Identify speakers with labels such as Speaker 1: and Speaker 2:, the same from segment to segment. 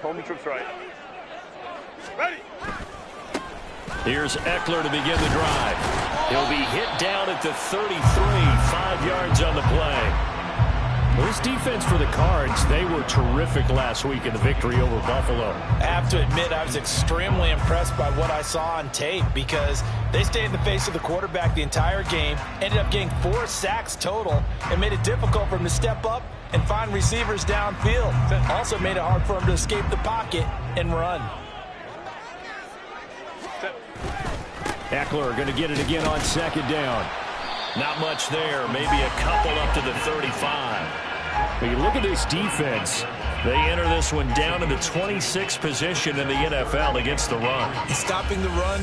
Speaker 1: Home troops right. Ready.
Speaker 2: Here's Eckler to begin the drive. He'll be hit down at the 33, 5 yards on the play. Well, this defense for the Cards, they were terrific last week in the victory over Buffalo.
Speaker 3: I have to admit, I was extremely impressed by what I saw on tape because they stayed in the face of the quarterback the entire game, ended up getting 4 sacks total, and made it difficult for him to step up and find receivers downfield. Also made it hard for him to escape the pocket and run.
Speaker 2: Eckler going to get it again on second down. Not much there, maybe a couple up to the 35. But you look at this defense, they enter this one down in the 26th position in the NFL against the run.
Speaker 3: Stopping the run,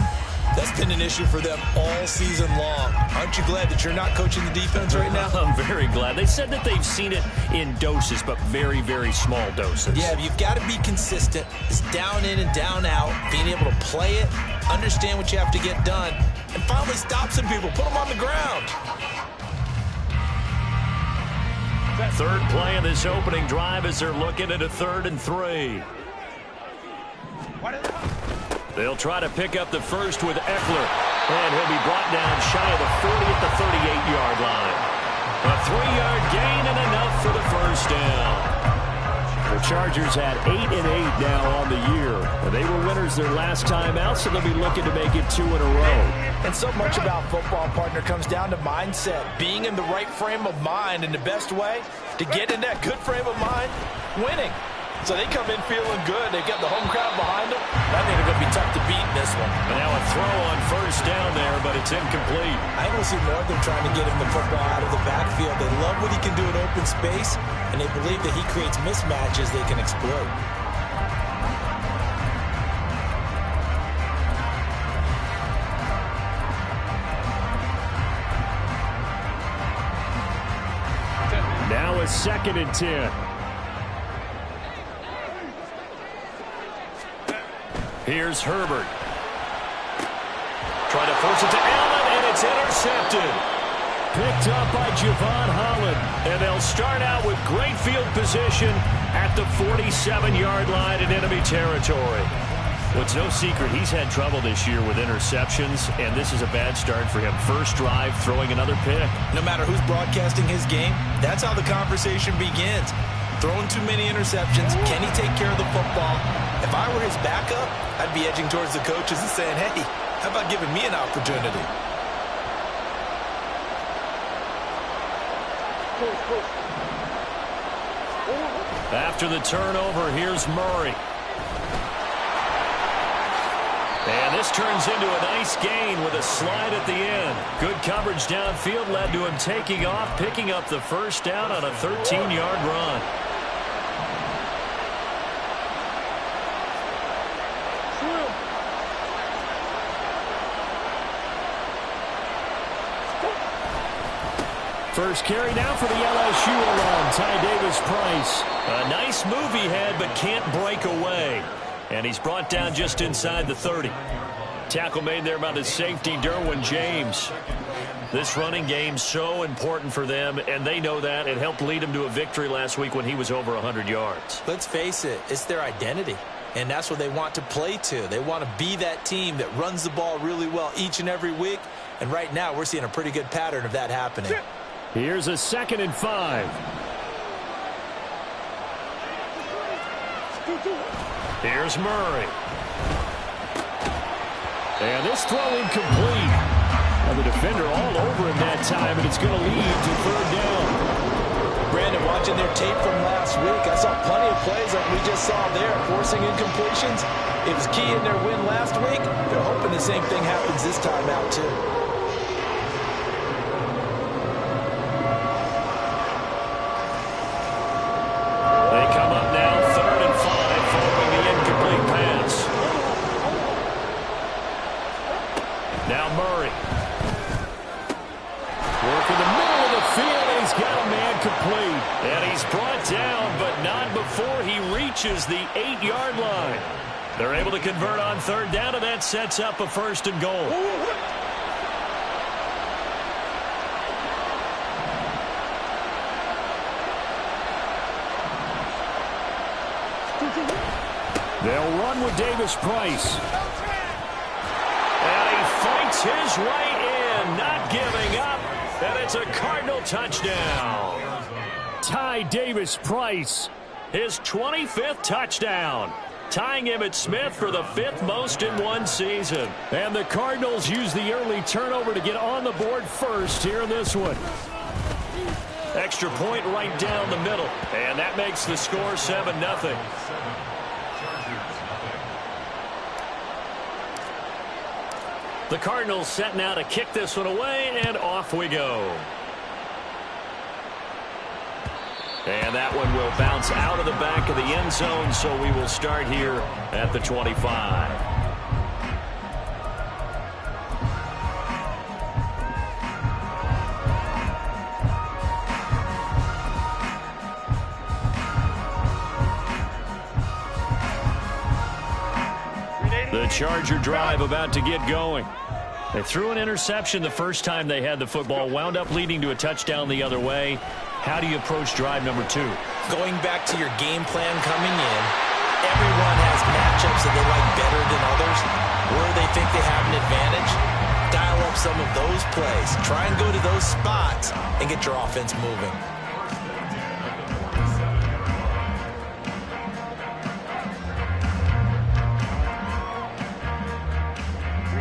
Speaker 3: that's been an issue for them all season long. Aren't you glad that you're not coaching the defense right now?
Speaker 2: I'm very glad. They said that they've seen it in doses, but very, very small doses.
Speaker 3: Yeah, you've got to be consistent. It's down in and down out, being able to play it, understand what you have to get done, and finally stop some people, put them on the ground.
Speaker 2: Third play of this opening drive as they're looking at a 3rd and 3. They'll try to pick up the first with Eckler, and he'll be brought down shy of the 40 at the 38-yard line. A 3-yard gain and enough for the first down. The Chargers had 8-8 now on the year. They were winners their last time out, so they'll be looking to make it 2 in a row.
Speaker 3: And so much about football, partner, comes down to mindset. Being in the right frame of mind, and the best way to get in that good frame of mind, winning. So they come in feeling good. They've got the home crowd behind them. I think they're going to be tough to beat in this one.
Speaker 2: And now a throw on first down there, but it's incomplete.
Speaker 3: I think we'll see more of them trying to get him the football out of the backfield. They love what he can do in open space, and they believe that he creates mismatches they can exploit.
Speaker 2: Now a 2nd and 10. Here's Herbert. Trying to force it to Allen, and it's intercepted. Picked up by Javon Holland. And they'll start out with great field position at the 47-yard line in enemy territory. Well, it's no secret he's had trouble this year with interceptions, and this is a bad start for him. First drive, throwing another pick.
Speaker 3: No matter who's broadcasting his game, that's how the conversation begins. Throwing too many interceptions. Can he take care of the football? If I were his backup, I'd be edging towards the coaches and saying, hey, how about giving me an opportunity?
Speaker 2: After the turnover, here's Murray. And this turns into a nice gain with a slide at the end. Good coverage downfield led to him taking off, picking up the first down on a 13-yard run. First carry now for the LSU alum, Ty Davis-Price. A nice move he had, but can't break away. And he's brought down just inside the 30. Tackle made there by the safety, Derwin James. This running game so important for them, and they know that. It helped lead them to a victory last week when he was over 100 yards.
Speaker 3: Let's face it, it's their identity. And that's what they want to play to. They want to be that team that runs the ball really well each and every week. And right now, we're seeing a pretty good pattern of that happening.
Speaker 2: Here's a 2nd and 5. Here's Murray. And this throw incomplete. And the defender all over him that time, and it's going to lead to 3rd down.
Speaker 3: Brandon, watching their tape from last week, I saw plenty of plays like we just saw there, forcing incompletions. It was key in their win last week. They're hoping the same thing happens this time out, too.
Speaker 2: They come up now, 3rd and 5, following the incomplete pass. Now Murray. Working the middle of the field, and he's got a man complete. And he's brought down, but not before he reaches the 8-yard line. They're able to convert on 3rd down, and that sets up a 1st and goal.
Speaker 4: They'll run with Davis-Price.
Speaker 2: And he fights his way in, not giving up. And it's a Cardinal touchdown.
Speaker 4: Ty Davis-Price.
Speaker 2: His 25th touchdown, tying Emmitt Smith for the 5th most in one season.
Speaker 4: And the Cardinals use the early turnover to get on the board first here in this one.
Speaker 2: Extra point right down the middle. And that makes the score 7-0. The Cardinals set now to kick this one away, and off we go. And that one will bounce out of the back of the end zone, so we will start here at the 25. The Charger drive about to get going. They threw an interception the first time they had the football, wound up leading to a touchdown the other way. How do you approach drive number 2?
Speaker 3: Going back to your game plan coming in, everyone has matchups that they like better than others. Where they think they have an advantage, dial up some of those plays. Try and go to those spots and get your offense moving.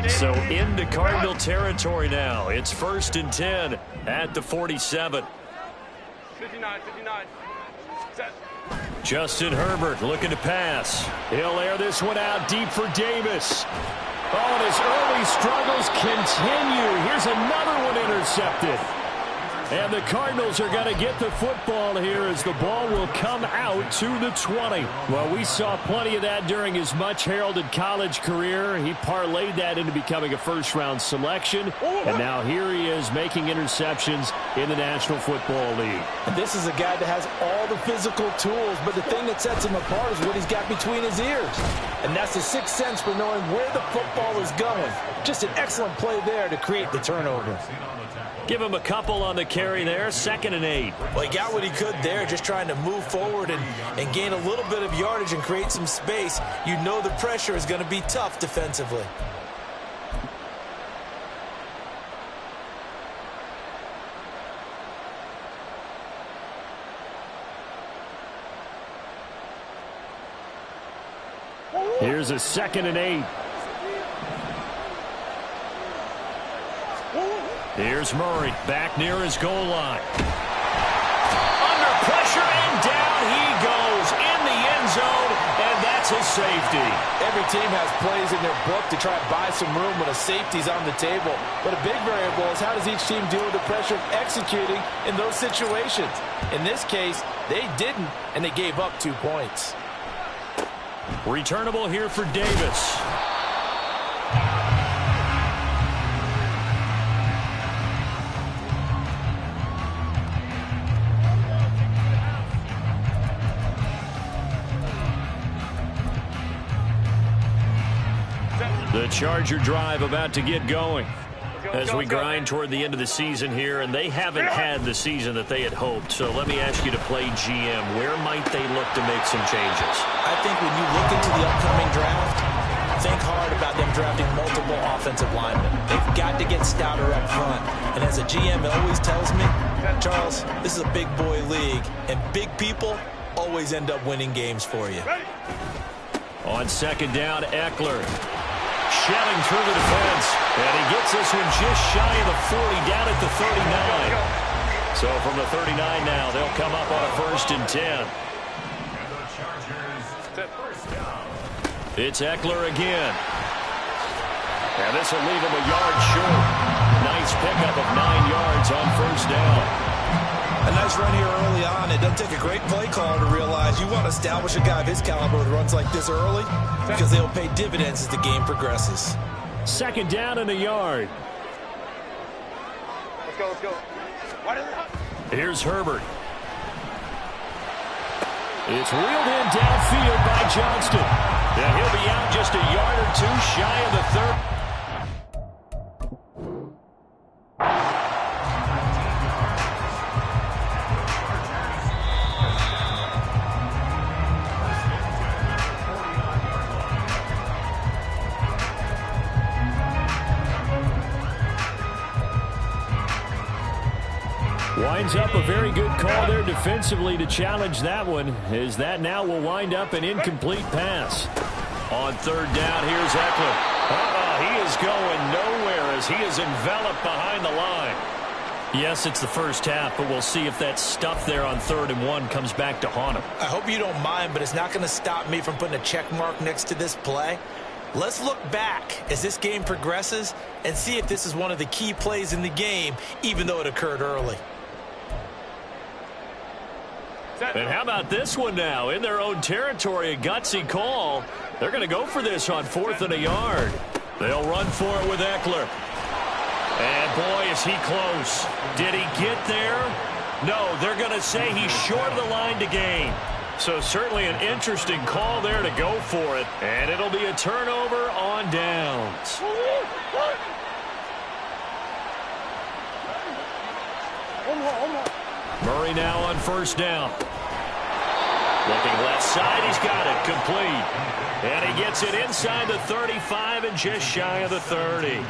Speaker 2: So into Cardinal territory now. It's 1st and 10 at the 47.
Speaker 1: 59. Set.
Speaker 2: Justin Herbert looking to pass.
Speaker 4: He'll air this one out deep for Davis. Oh, and his early struggles continue. Here's another one intercepted. And the Cardinals are going to get the football here as the ball will come out to the 20. Well, we saw plenty of that during his much-heralded college career. He parlayed that into becoming a first-round selection. And now here he is making interceptions in the National Football League.
Speaker 3: And this is a guy that has all the physical tools, but the thing that sets him apart is what he's got between his ears. And that's the sixth sense for knowing where the football is going. Just an excellent play there to create the turnover.
Speaker 2: Give him a couple on the carry there. 2nd and 8.
Speaker 3: Well, he got what he could there, just trying to move forward and gain a little bit of yardage and create some space. You know the pressure is going to be tough defensively.
Speaker 4: Here's a 2nd and 8.
Speaker 2: Here's Murray back near his goal line. Under pressure and down he goes in the end zone, and that's a safety.
Speaker 3: Every team has plays in their book to try and buy some room when a safety's on the table. But a big variable is how does each team deal with the pressure of executing in those situations. In this case, they didn't, and they gave up 2 points.
Speaker 2: Returnable here for Davis. The Charger drive about to get going as we grind toward the end of the season here, and they haven't had the season that they had hoped. So let me ask you to play GM. Where might they look to make some changes?
Speaker 3: I think when you look into the upcoming draft, think hard about them drafting multiple offensive linemen. They've got to get stouter up front. And as a GM, it always tells me, Charles, this is a big boy league, and big people always end up winning games for you.
Speaker 2: On 2nd down, Eckler. Shelling through the defense, and he gets this one just shy of the 40, down at the 39. So from the 39 now, they'll come up on a 1st and 10. It's Eckler again. And this will leave him a yard short. Nice pickup of 9 yards on 1st down.
Speaker 3: A nice run here early on. It doesn't take a great play caller to realize you want to establish a guy of his caliber with runs like this early because they'll pay dividends as the game progresses.
Speaker 4: 2nd down and a yard.
Speaker 1: Let's go.
Speaker 2: Here's Herbert.
Speaker 4: It's reeled in downfield by Johnston.
Speaker 2: And he'll be out just a yard or 2 shy of the 3rd.
Speaker 4: Winds up a very good call there defensively to challenge that one, as that now will wind up an incomplete pass.
Speaker 2: On third down, here's Eckler. He is going nowhere as he is enveloped behind the line. Yes, it's the first half, but we'll see if that stuff there on 3rd and 1 comes back to haunt him.
Speaker 3: I hope you don't mind, but it's not going to stop me from putting a check mark next to this play. Let's look back as this game progresses and see if this is one of the key plays in the game, even though it occurred early.
Speaker 2: And how about this one now? In their own territory, a gutsy call. They're going to go for this on 4th and a yard. They'll run for it with Eckler. And boy, is he close. Did he get there? No, they're going to say he's short of the line to gain. So certainly an interesting call there to go for it. And it'll be a turnover on downs. Murray now on 1st down. Looking left side, he's got it complete. And he gets it inside the 35 and just shy of the 30.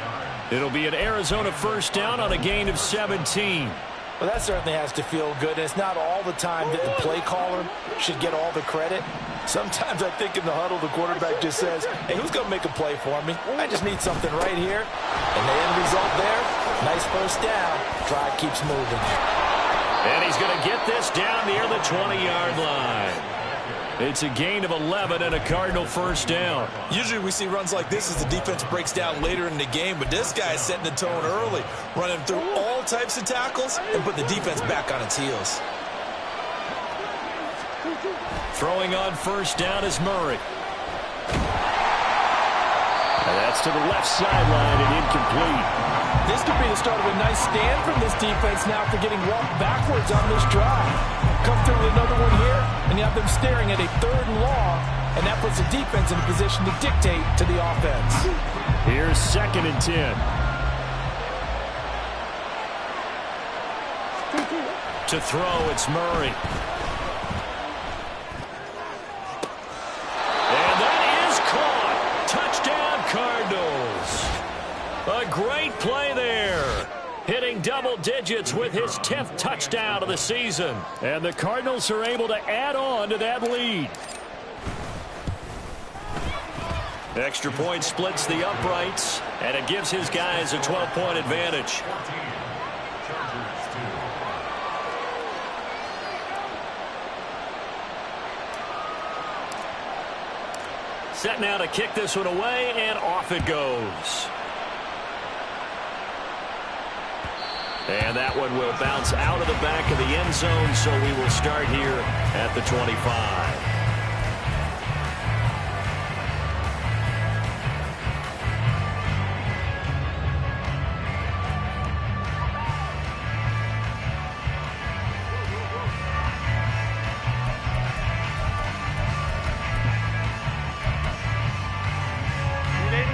Speaker 2: It'll be an Arizona 1st down on a gain of 17.
Speaker 3: Well, that certainly has to feel good. It's not all the time that the play caller should get all the credit. Sometimes I think in the huddle, the quarterback just says, hey, who's going to make a play for me? I just need something right here. And the end result there, nice 1st down. Drive keeps moving.
Speaker 2: And he's going to get this down near the 20-yard line. It's a gain of 11 and a Cardinal 1st down.
Speaker 3: Usually we see runs like this as the defense breaks down later in the game, but this guy is setting the tone early, running through all types of tackles and put the defense back on its heels.
Speaker 2: Throwing on 1st down is Murray.
Speaker 4: And that's to the left sideline and incomplete.
Speaker 3: This could be the start of a nice stand from this defense now for getting walked backwards on this drive. Come through with another one here, and you have them staring at a 3rd and long, and that puts the defense in a position to dictate to the offense.
Speaker 4: Here's 2nd and 10.
Speaker 2: To throw, it's Murray. And that is caught. Touchdown, Cardinals. A great play there. Hitting double digits with his 10th touchdown of the season.
Speaker 4: And the Cardinals are able to add on to that lead.
Speaker 2: Extra point splits the uprights, and it gives his guys a 12-point advantage. Set now to kick this one away, and off it goes. And that one will bounce out of the back of the end zone, so we will start here at the 25.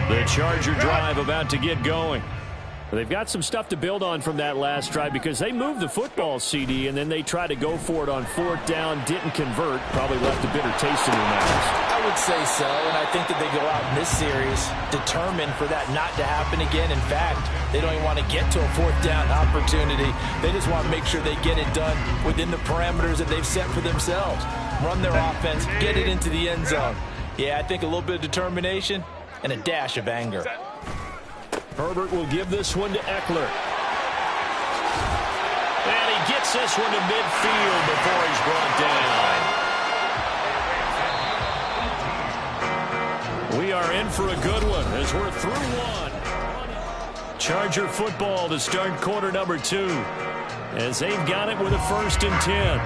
Speaker 2: The Charger drive about to get going.
Speaker 4: They've got some stuff to build on from that last drive because they moved the football, CD, and then they tried to go for it on 4th down, didn't convert, probably left a bitter taste in their mouths.
Speaker 3: I would say so, and I think that they go out in this series determined for that not to happen again. In fact, they don't even want to get to a 4th down opportunity. They just want to make sure they get it done within the parameters that they've set for themselves. Run their offense, get it into the end zone. Yeah, I think a little bit of determination and a dash of anger.
Speaker 4: Herbert will give this one to Eckler.
Speaker 2: And he gets this one to midfield before he's brought down. We are in for a good one as we're through one. Charger football to start quarter number 2 as they've got it with a 1st and 10.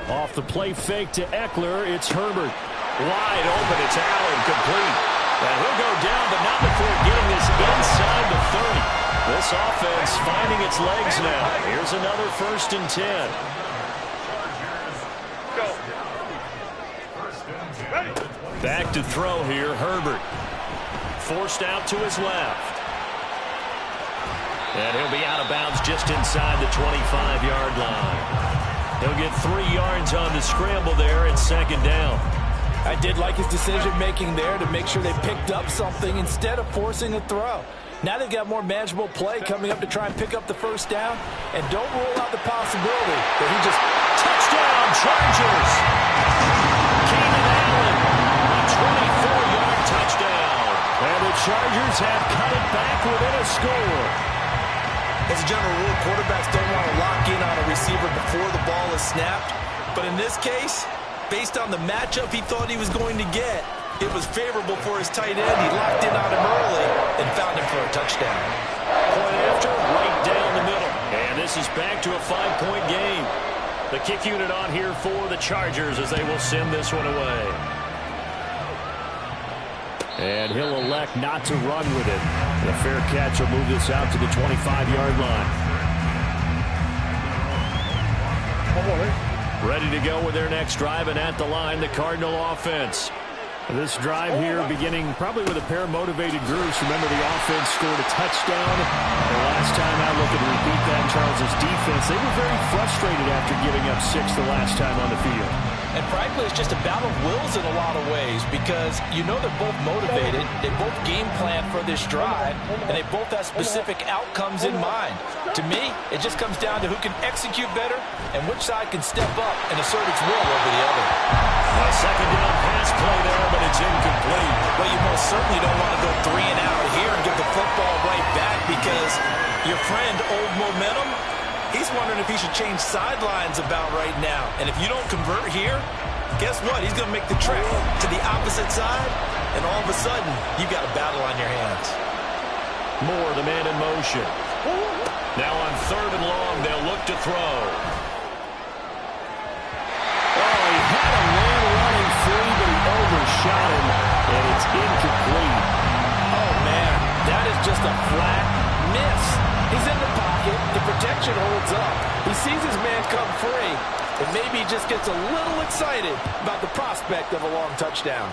Speaker 4: Off the play fake to Eckler, it's Herbert.
Speaker 2: Wide open, it's Allen, complete. And he'll go down, but not before getting this inside the 30. This offense finding its legs now. Here's another 1st and 10. Back to throw here, Herbert. Forced out to his left. And he'll be out of bounds just inside the 25-yard line. He'll get 3 yards on the scramble there at second down.
Speaker 3: I did like his decision-making there to make sure they picked up something instead of forcing a throw. Now they've got more manageable play coming up to try and pick up the first down. And don't rule out the possibility that he just...
Speaker 2: Touchdown, Chargers! Keenan Allen, a 24-yard touchdown.
Speaker 4: And the Chargers have cut it back within a score.
Speaker 3: As a general rule, quarterbacks don't want to lock in on a receiver before the ball is snapped. But in this case, based on the matchup he thought he was going to get, it was favorable for his tight end. He locked in on him early and found him for a touchdown.
Speaker 2: Point after, right down the middle. And this is back to a 5-point game. The kick unit on here for the Chargers as they will send this one away.
Speaker 4: And he'll elect not to run with it. The fair catch will move this out to the 25-yard line.
Speaker 2: Ready to go with their next drive, and at the line, the Cardinal offense.
Speaker 4: This drive here beginning probably with a pair of motivated groups. Remember, the offense scored a touchdown. The last time out, looking to repeat that, Charles' defense, they were very frustrated after giving up 6 the last time on the field.
Speaker 3: And frankly, it's just a battle of wills in a lot of ways because you know they're both motivated, they both game plan for this drive, and they both have specific outcomes in mind. To me, it just comes down to who can execute better and which side can step up and assert its will over the other.
Speaker 2: A second down pass play there, but it's incomplete.
Speaker 3: Well, you most certainly don't want to go 3 and out here and give the football right back because your friend, Old Momentum, he's wondering if he should change sidelines about right now. And if you don't convert here, guess what? He's going to make the trek to the opposite side, and all of a sudden, you've got a battle on your hands.
Speaker 2: Moore, the man in motion. Now on 3rd and long, they'll look to throw.
Speaker 4: Oh, he had a man running free, but he overshot him, and it's incomplete.
Speaker 3: Oh, man, that is just a flat miss. He's in the pocket. The protection holds up. He sees his man come free, and maybe he just gets a little excited about the prospect of a long touchdown.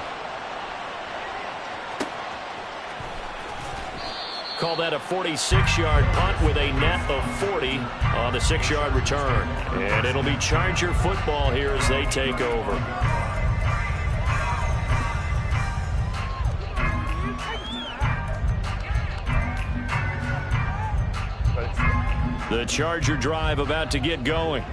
Speaker 2: Call that a 46-yard punt with a net of 40 on the 6-yard return. And it'll be Charger football here as they take over. The Charger drive about to get going.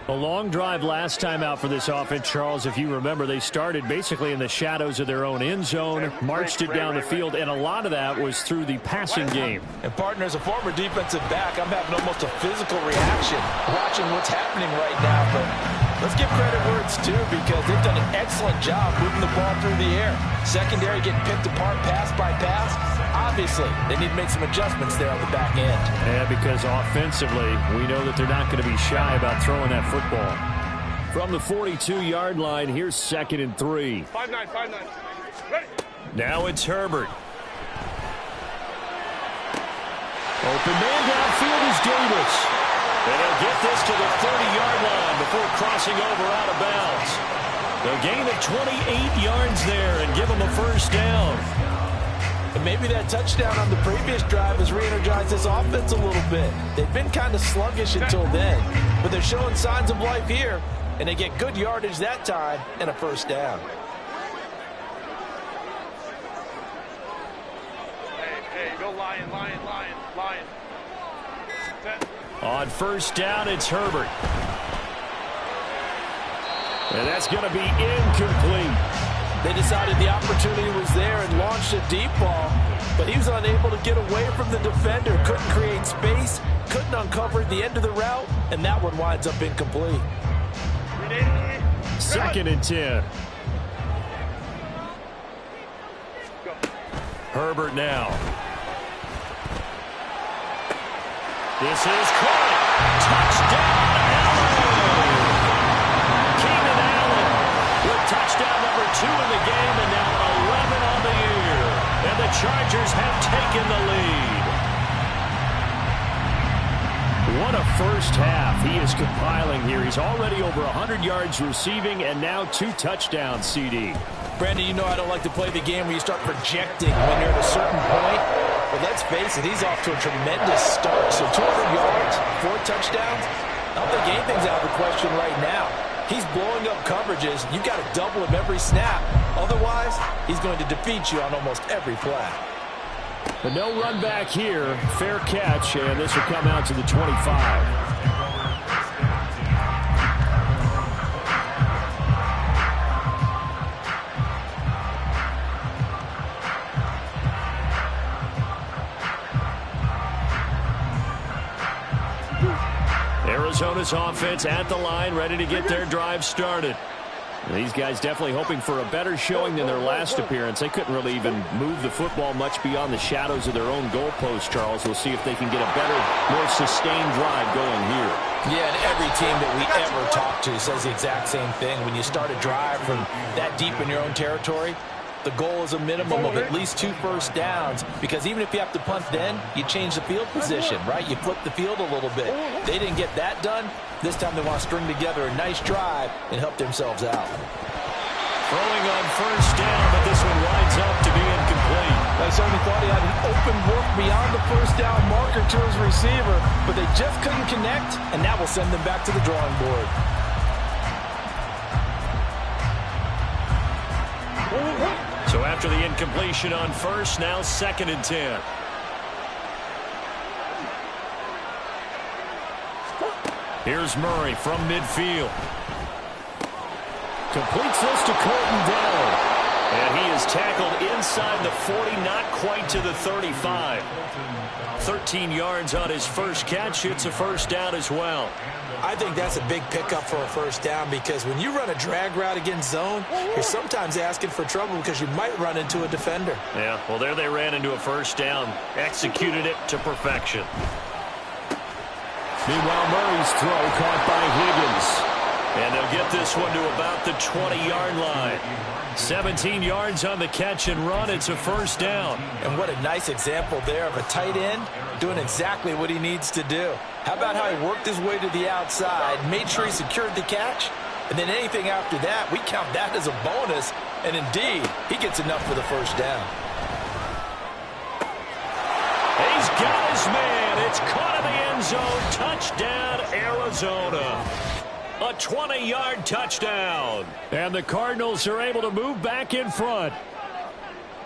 Speaker 4: A long drive last time out for this offense, Charles. If you remember, they started basically in the shadows of their own end zone, marched it down the field, and a lot of that was through the passing game.
Speaker 3: And, partner, as a former defensive back, I'm having almost a physical reaction watching what's happening right now. But let's give credit where it's due because they've done an excellent job moving the ball through the air. Secondary getting picked apart pass by pass. Obviously, they need to make some adjustments there on the back end.
Speaker 4: Yeah, because offensively, we know that they're not going to be shy about throwing that football. From the 42-yard line, here's 2nd and 3.
Speaker 1: 5-9, 5-9. Ready.
Speaker 2: Now it's Herbert.
Speaker 4: Open man downfield is Davis.
Speaker 2: And he'll get this to the 30-yard line before crossing over out of bounds. They'll gain of 28 yards there and give them a first down.
Speaker 3: And maybe that touchdown on the previous drive has re-energized this offense a little bit. They've been kind of sluggish until then, but they're showing signs of life here, and they get good yardage that time and a first down.
Speaker 1: Hey, go Lion, Lion, Lion, Lion. Set.
Speaker 2: On first down, it's Herbert.
Speaker 4: And that's going to be incomplete.
Speaker 3: They decided the opportunity was there and launched a deep ball, but he was unable to get away from the defender, couldn't create space, couldn't uncover the end of the route, and that one winds up incomplete.
Speaker 4: 2nd and 10.
Speaker 2: Herbert now. This is caught. Touchdown, Allen! Keenan Allen with touchdown number 2 in the game and now 11 on the year. And the Chargers have taken the lead.
Speaker 4: What a first half he is compiling here. He's already over 100 yards receiving and now 2 touchdowns, CD.
Speaker 3: Brandon, you know I don't like to play the game where you start projecting when you're at a certain point. But let's face it, he's off to a tremendous start. So 200 yards, 4 touchdowns, I don't think anything's out of the question right now. He's blowing up coverages. You've got to double him every snap. Otherwise, he's going to defeat you on almost every play.
Speaker 4: But no run back here. Fair catch, and this will come out to the 25. Arizona's offense at the line, ready to get their drive started. These guys definitely hoping for a better showing than their last appearance. They couldn't really even move the football much beyond the shadows of their own goalpost, Charles. We'll see if they can get a better, more sustained drive going here.
Speaker 3: Yeah, and every team that we ever talk to says the exact same thing. When you start a drive from that deep in your own territory, the goal is a minimum of at least 2 first downs, because even if you have to punt then, you change the field position, right? You flip the field a little bit. They didn't get that done. This time they want to string together a nice drive and help themselves out.
Speaker 2: Throwing on first down, but this one winds up to be incomplete.
Speaker 3: I certainly thought he had an open look beyond the first down marker to his receiver, but they just couldn't connect, and that will send them back to the drawing board.
Speaker 2: So after the incompletion on first, now 2nd and 10. Here's Murray from midfield.
Speaker 4: Completes this to Colton Dowd.
Speaker 2: And he is tackled inside the 40, not quite to the 35. 13 yards on his first catch. It's a first down as well.
Speaker 3: I think that's a big pickup for a first down, because when you run a drag route against zone, you're sometimes asking for trouble because you might run into a defender.
Speaker 2: Yeah, well, there they ran into a first down. Executed it to perfection.
Speaker 4: Meanwhile, Murray's throw caught by Higgins.
Speaker 2: And they'll get this one to about the 20-yard line. 17 yards on the catch and run. It's a first down.
Speaker 3: And what a nice example there of a tight end doing exactly what he needs to do. How about how he worked his way to the outside, made sure he secured the catch, and then anything after that, we count that as a bonus. And indeed, he gets enough for the first down.
Speaker 2: He's got his man. It's caught in the end zone. Touchdown, Arizona. A 20-yard touchdown.
Speaker 4: And the Cardinals are able to move back in front.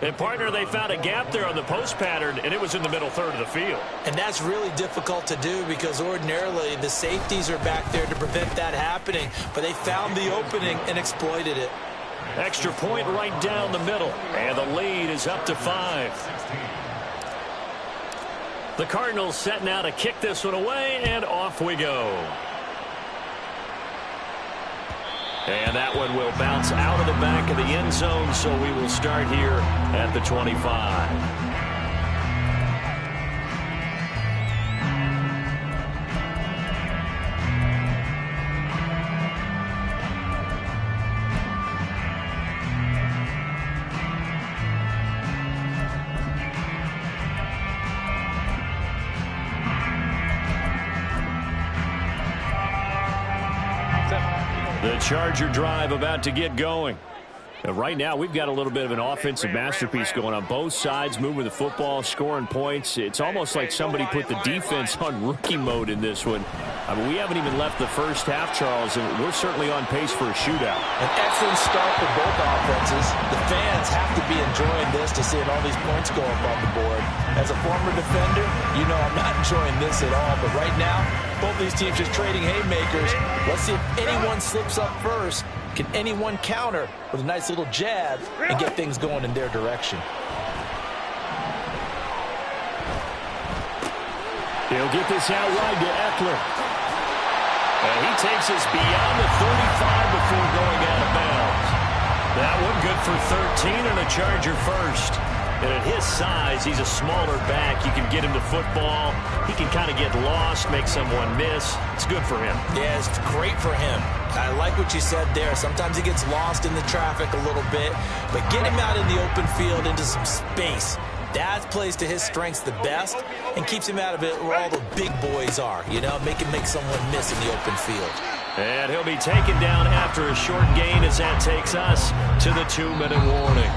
Speaker 2: And, partner, they found a gap there on the post pattern, and it was in the middle third of the field.
Speaker 3: And that's really difficult to do, because ordinarily the safeties are back there to prevent that happening. But they found the opening and exploited it.
Speaker 2: Extra point right down the middle. And the lead is up to 5. The Cardinals set now to kick this one away, and off we go. And that one will bounce out of the back of the end zone, so we will start here at the 25. The Charger drive about to get going. Right now, we've got a little bit of an offensive masterpiece going on both sides, moving the football, scoring points. It's almost like somebody put the defense on rookie mode in this one. I mean, we haven't even left the first half, Charles, and we're certainly on pace for a shootout.
Speaker 3: An excellent start for both offenses. The fans have to be enjoying this to seeing all these points go up on the board. As a former defender, you know I'm not enjoying this at all. But right now, both these teams just trading haymakers. Let's see if anyone slips up first. Can anyone counter with a nice little jab and get things going in their direction?
Speaker 4: He'll get this out wide to Eckler.
Speaker 2: And he takes us beyond the 35 before going out of bounds. That one good for 13 and a Charger first. And at his size, he's a smaller back. You can get him the football. He can kind of get lost, make someone miss. It's good for him.
Speaker 3: Yeah, it's great for him. I like what you said there. Sometimes he gets lost in the traffic a little bit, but get him out in the open field into some space. That plays to his strengths the best and keeps him out of it where all the big boys are, you know, make someone miss in the open field.
Speaker 2: And he'll be taken down after a short gain as that takes us to the 2-minute warning.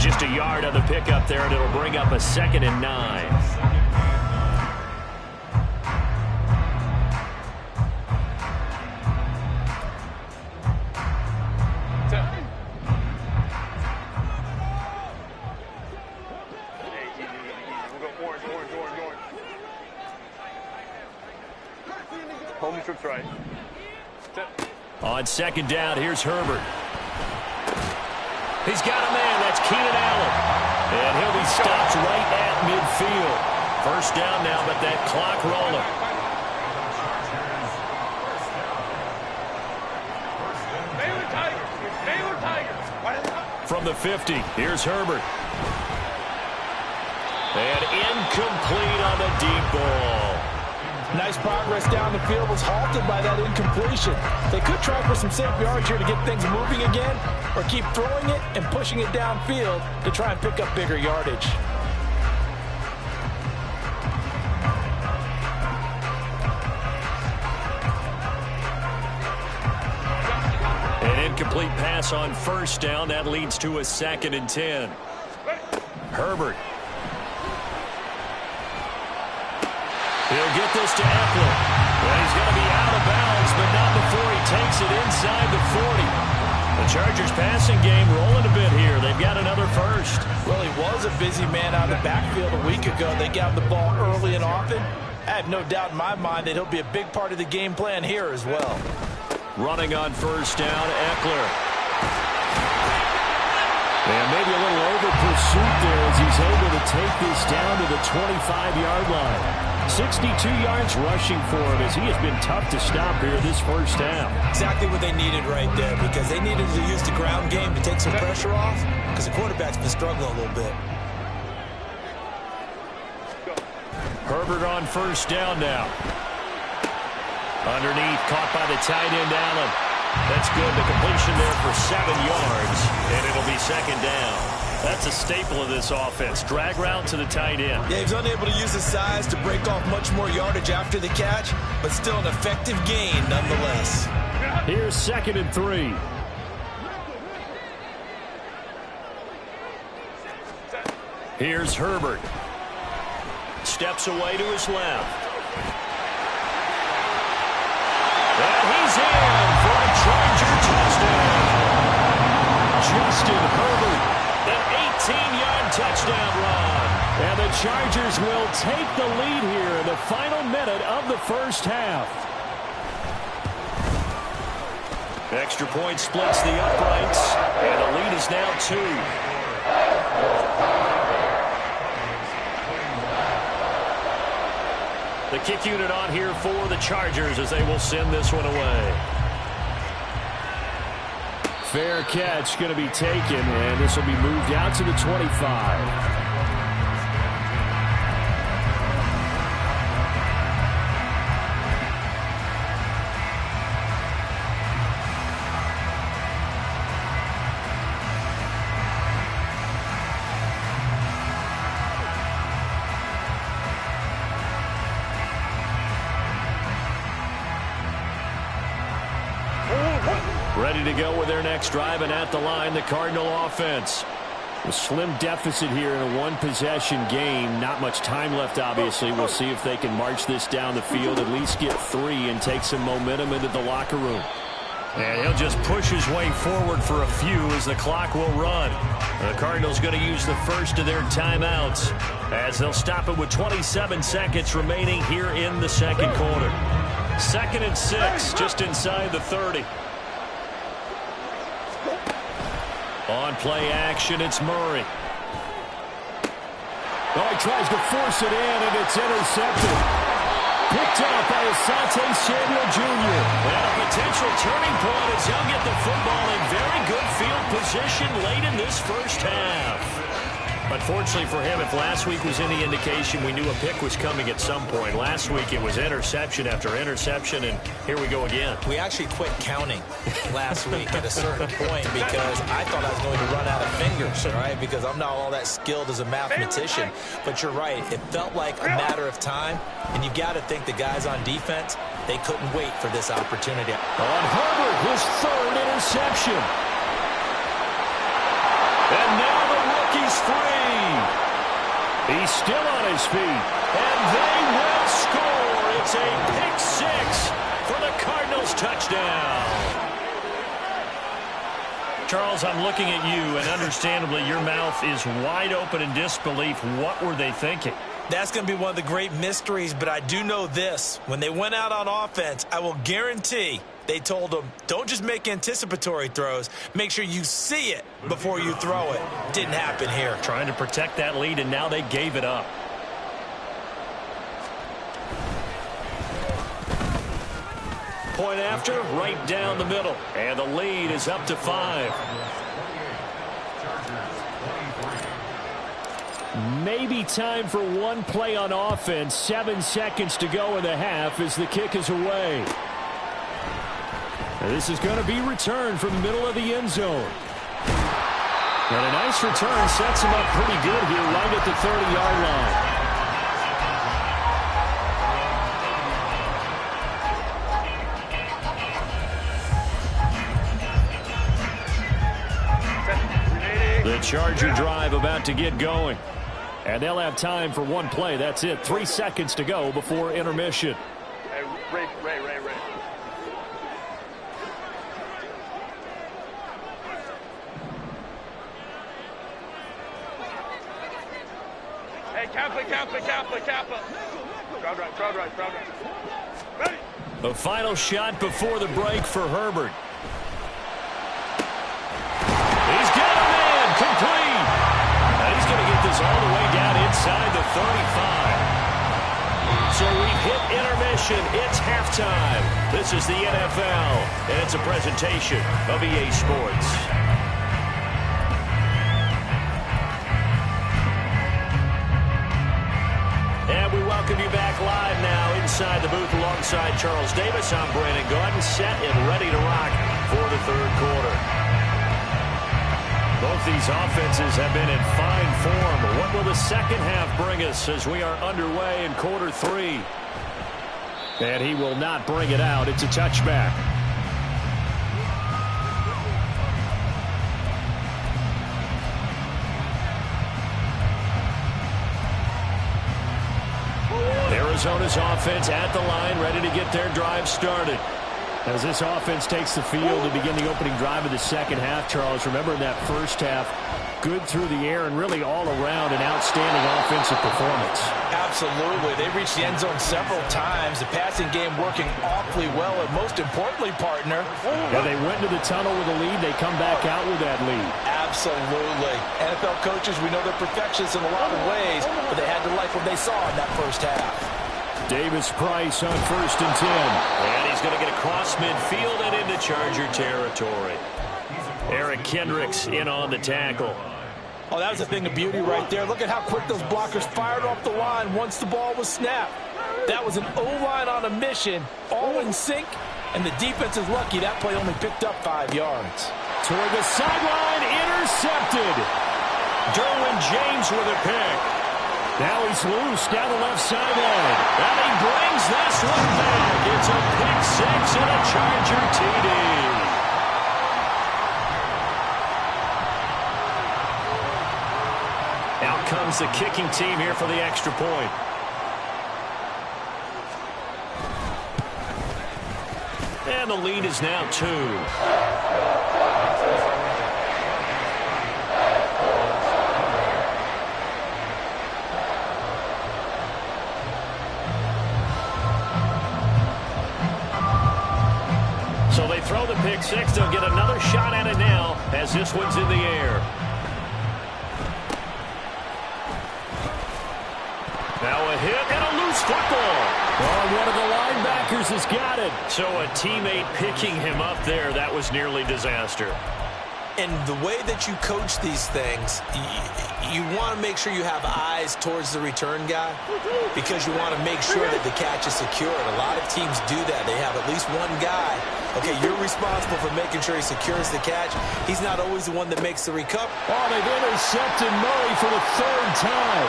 Speaker 2: Just a yard on the pickup there, and it'll bring up a 2nd and 9.
Speaker 1: Hold me trips right.
Speaker 2: On second down, here's Herbert. He's got a man. That's Keenan Allen. And he'll be stopped right at midfield. First down now, but that clock rolling. From the 50, here's Herbert. And incomplete on the deep ball.
Speaker 3: Nice progress down the field, was halted by that incompletion. They could try for some safe yards here to get things moving again, or keep throwing it and pushing it downfield to try and pick up bigger yardage.
Speaker 2: An incomplete pass on first down. That leads to a 2nd and 10. Herbert. He'll get this to Eckler. Well, he's going to be out of bounds, but not before he takes it inside the 40. The Chargers passing game rolling a bit here. They've got another first.
Speaker 3: Well, he was a busy man out of the backfield a week ago. They got the ball early and often. I have no doubt in my mind that he'll be a big part of the game plan here as well.
Speaker 2: Running on first down, Eckler. And maybe a little over pursuit there as he's able to take this down to the 25-yard line. 62 yards rushing for him as he has been tough to stop here this first half.
Speaker 3: Exactly what they needed right there, because they needed to use the ground game to take some pressure off, because the quarterback's been struggling a little bit.
Speaker 2: Herbert on first down now. Underneath, caught by the tight end, Allen. That's good. The completion there for 7 yards, and it'll be 2nd down. That's a staple of this offense. Drag route to the tight end.
Speaker 3: Yeah, he's unable to use his size to break off much more yardage after the catch, but still an effective gain nonetheless.
Speaker 4: Here's 2nd and 3.
Speaker 2: Here's Herbert. Steps away to his left. And he's in for a Charger touchdown. Justin Herbert, an 18-yard touchdown run.
Speaker 4: And the Chargers will take the lead here in the final minute of the first half.
Speaker 2: Extra point splits the uprights, and the lead is now 2. The kick unit on here for the Chargers as they will send this one away.
Speaker 4: Fair catch going to be taken, and this will be moved out to the 25.
Speaker 2: Ready to go with their next drive, and at the line, the Cardinal offense. A slim deficit here in a one-possession game. Not much time left, obviously. We'll see if they can march this down the field, at least get 3, and take some momentum into the locker room. And he'll just push his way forward for a few as the clock will run. The Cardinals going to use the first of their timeouts as they'll stop it with 27 seconds remaining here in the second quarter. 2nd and 6, just inside the 30. On play action, it's Murray.
Speaker 4: Oh, he tries to force it in, and it's intercepted. Picked off by Asante Samuel Jr.
Speaker 2: And a potential turning point as he'll get the football in very good field position late in this first half. Unfortunately for him, if last week was any indication, we knew a pick was coming at some point. Last week it was interception after interception, and here we go again.
Speaker 3: We actually quit counting last week at a certain point because I thought I was going to run out of fingers, right? Because I'm not all that skilled as a mathematician. But you're right. It felt like a matter of time, and you've got to think the guys on defense, they couldn't wait for this opportunity.
Speaker 4: On Herbert, his 3rd interception.
Speaker 2: And now the rookie's free.
Speaker 4: He's still on his feet.
Speaker 2: And they will score. It's a pick 6 for the Cardinals touchdown. Charles, I'm looking at you, and understandably, your mouth is wide open in disbelief. What were they thinking?
Speaker 3: That's going to be one of the great mysteries, but I do know this. When they went out on offense, I will guarantee they told them, don't just make anticipatory throws. Make sure you see it before you throw it. Didn't happen here.
Speaker 2: Trying to protect that lead, and now they gave it up. Point after, right down the middle. And the lead is up to 5.
Speaker 4: Maybe time for one play on offense. 7 seconds to go in the half as the kick is away. And this is going to be returned from the middle of the end zone. And a nice return sets him up pretty good here right at the 30-yard line.
Speaker 2: The Charger drive about to get going. And they'll have time for one play. That's it. 3 seconds to go before intermission.
Speaker 1: Hey, Ray. Hey, Kappa. Crowd right. Ready?
Speaker 2: The final shot before the break for Herbert. He's got a man complete. And he's going to get this all the way down inside the 35. So we've hit intermission. It's halftime. This is the NFL, and it's a presentation of EA Sports. And we welcome you back live now inside the booth alongside Charles Davis. I'm Brandon Gaudin, set and ready to rock for the third quarter. Both these offenses have been in fine form. What will the second half bring us as we are underway in quarter 3?
Speaker 4: And he will not bring it out. It's a touchback.
Speaker 2: Arizona's offense at the line, ready to get their drive started.
Speaker 4: As this offense takes the field to begin the opening drive of the second half, Charles, remember in that first half, good through the air and really all around an outstanding offensive performance.
Speaker 3: Absolutely. They reached the end zone several times. The passing game working awfully well, and most importantly, partner.
Speaker 4: Yeah, they went to the tunnel with a lead. They come back out with that lead.
Speaker 3: Absolutely. NFL coaches, we know they're perfectionists in a lot of ways, but they had to like what they saw in that first half.
Speaker 4: Davis Price on 1st and 10.
Speaker 2: And he's going to get across midfield and into Charger territory. Eric Kendricks in on the tackle.
Speaker 3: Oh, that was a thing of beauty right there. Look at how quick those blockers fired off the line once the ball was snapped. That was an O-line on a mission, all in sync, and the defense is lucky that play only picked up 5 yards.
Speaker 4: Toward the sideline, intercepted.
Speaker 2: Derwin James with a pick.
Speaker 4: Now he's loose down the left sideline.
Speaker 2: And he brings this one back. It's a pick 6 and a Charger TD. Out comes the kicking team here for the extra point. And the lead is now 2. So they throw the pick 6. They'll get another shot at it now as this one's in the air. Now a hit and a loose football.
Speaker 4: Oh, one of the linebackers has got it.
Speaker 2: So a teammate picking him up there, that was nearly disaster.
Speaker 3: And the way that you coach these things, you want to make sure you have eyes towards the return guy because you want to make sure that the catch is secure. And a lot of teams do that. They have at least one guy. Okay, you're responsible for making sure he secures the catch. He's not always the one that makes the recovery.
Speaker 4: Oh, they've intercepted Murray for the 3rd time.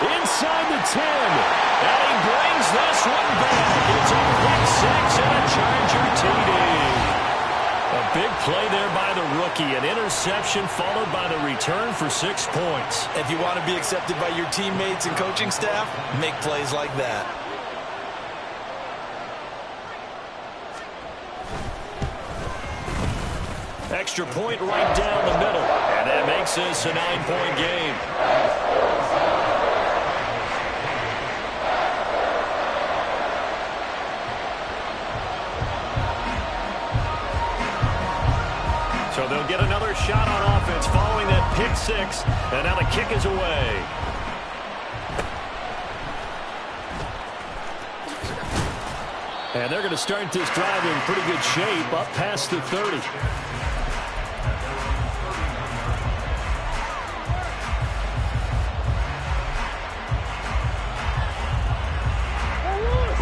Speaker 4: Inside the 10.
Speaker 2: And he brings this one back. It's a pick 6 and a Charger TD. A big play there by the rookie. An interception followed by the return for 6 points.
Speaker 3: If you want to be accepted by your teammates and coaching staff, make plays like that.
Speaker 2: Extra point right down the middle. And that makes this a 9-point game. pick six, and now the kick is away. And they're going to start this drive in pretty good shape, up past the 30.